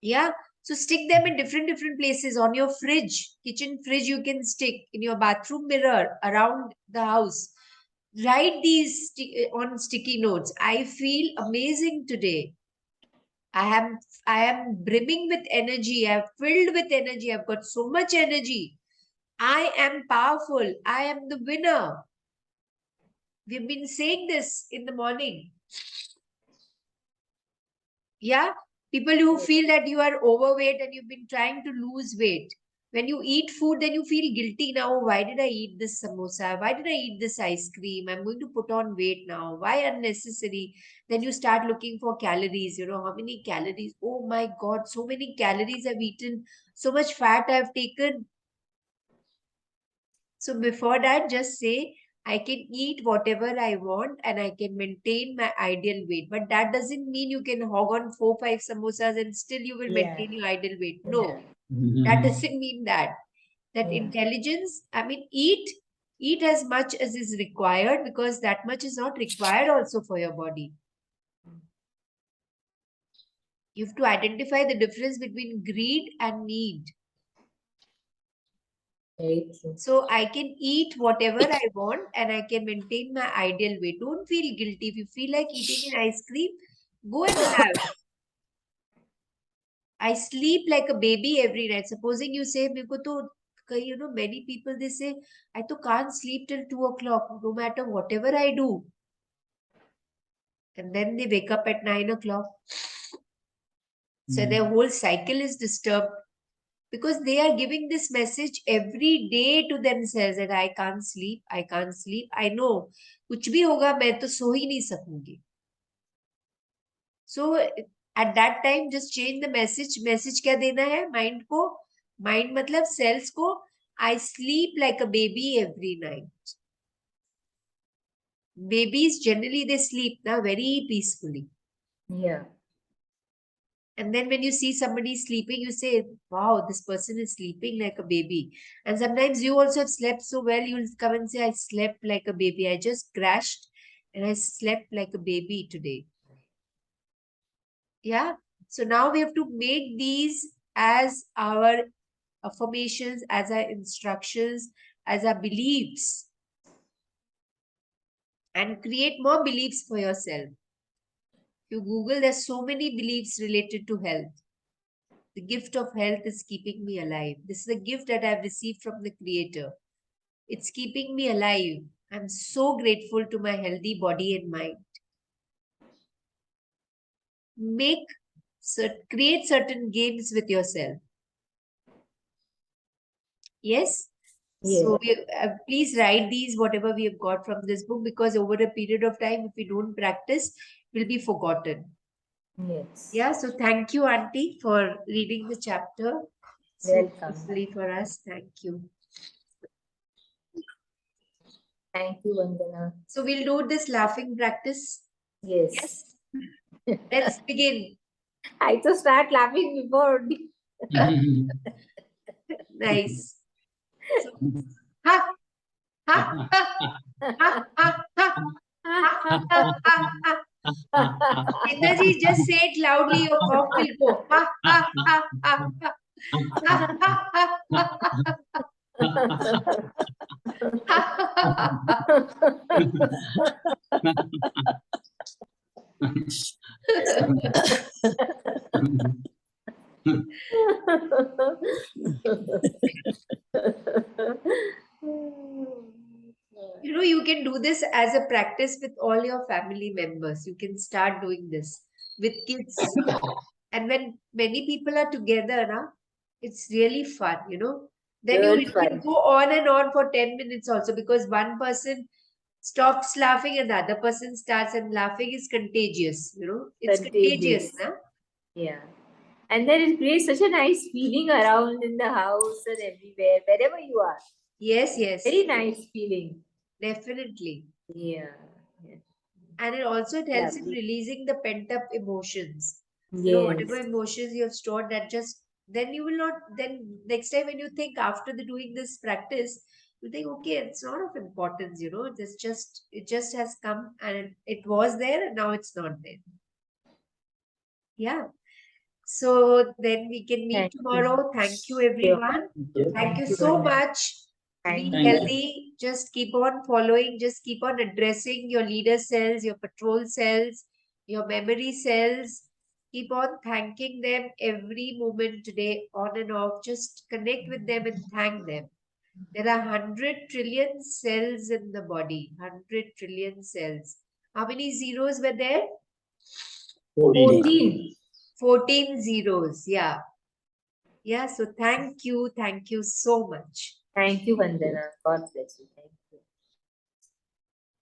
Yeah. So stick them in different places on your fridge, kitchen fridge. You can stick in your bathroom mirror around the house. Write these on sticky notes. I feel amazing today. I am brimming with energy. I'm filled with energy. I've got so much energy. I am powerful. I am the winner. We've been saying this in the morning. Yeah. People who feel that you are overweight and you've been trying to lose weight. When you eat food, then you feel guilty now. Why did I eat this samosa? Why did I eat this ice cream? I'm going to put on weight now. Why unnecessary? Then you start looking for calories. How many calories? Oh my God, so many calories I've eaten. So much fat I've taken. So before that, just say, I can eat whatever I want and I can maintain my ideal weight. But that doesn't mean you can hog on 4, 5 samosas and still you will Yeah. maintain your ideal weight. Yeah. No, that doesn't mean that. That Yeah. intelligence, eat as much as is required because that much is not required also for your body. You have to identify the difference between greed and need. Very true. So I can eat whatever I want and I can maintain my ideal weight. Don't feel guilty. If you feel like eating an ice cream, go and have. I sleep like a baby every night. Supposing you say, "Meko to, many people they say, I to can't sleep till 2 o'clock, no matter whatever I do." And then they wake up at 9 o'clock. So their whole cycle is disturbed because they are giving this message every day to themselves that I can't sleep, I can't sleep. I know, कुछ भी होगा मैं तो सो ही नहीं सकूंगी. So at that time, just change the message. Message क्या देना है mind को? Mind मतलब cells को. I sleep like a baby every night. Babies generally they sleep now very peacefully. Yeah. And then when you see somebody sleeping, you say, wow, this person is sleeping like a baby. And sometimes you also have slept so well, you'll come and say, I slept like a baby. I just crashed and I slept like a baby today. Yeah. So now we have to make these as our affirmations, as our instructions, as our beliefs, and create more beliefs for yourself. You Google, there's so many beliefs related to health. The gift of health is keeping me alive. This is a gift that I've received from the Creator. It's keeping me alive. I'm so grateful to my healthy body and mind. Create certain games with yourself. Yes. So please write these, whatever we have got from this book, because over a period of time, if we don't practice, it will be forgotten. Yes. Yeah. So thank you, Auntie, for reading the chapter so Welcome. beautifully for us. Thank you. Thank you, Vandana. So we'll do this laughing practice. Yes. Let's begin. I to start laughing before. Nice. So, ha, ha, ha, ha, ha, ha, ha, ha, ha, ha. Indraji, just say it loudly, your cough will go. Ha, ha, ha, ha, ha. Ha, ha, ha, You know, you can do this as a practice with all your family members. You can start doing this with kids. And when many people are together, it's really fun, Then Good it can fun. go on and on for 10 minutes also, because one person stops laughing and the other person starts, and laughing is contagious, It's contagious, Yeah. And then it creates such a nice feeling around in the house and everywhere, wherever you are. Yes, yes. Very nice feeling. Definitely. Yeah. And it also helps in Lovely. releasing the pent up emotions. Yes. Whatever emotions you have stored, that just then you will not, then next time when you think after doing this practice, you think, okay, it's not of importance, it just has come and it was there and now it's not there. Yeah. So then we can meet tomorrow. Thank you, everyone. Thank you so much. Be healthy. Just keep on following. Just keep on addressing your leader cells, your patrol cells, your memory cells. Keep on thanking them every moment today, on and off. Just connect with them and thank them. There are 100 trillion cells in the body. 100 trillion cells. How many zeros were there? 14. 14 zeros. Yeah. Yeah. So thank you. Thank you so much. Thank you, Vandana. God bless you. Thank you.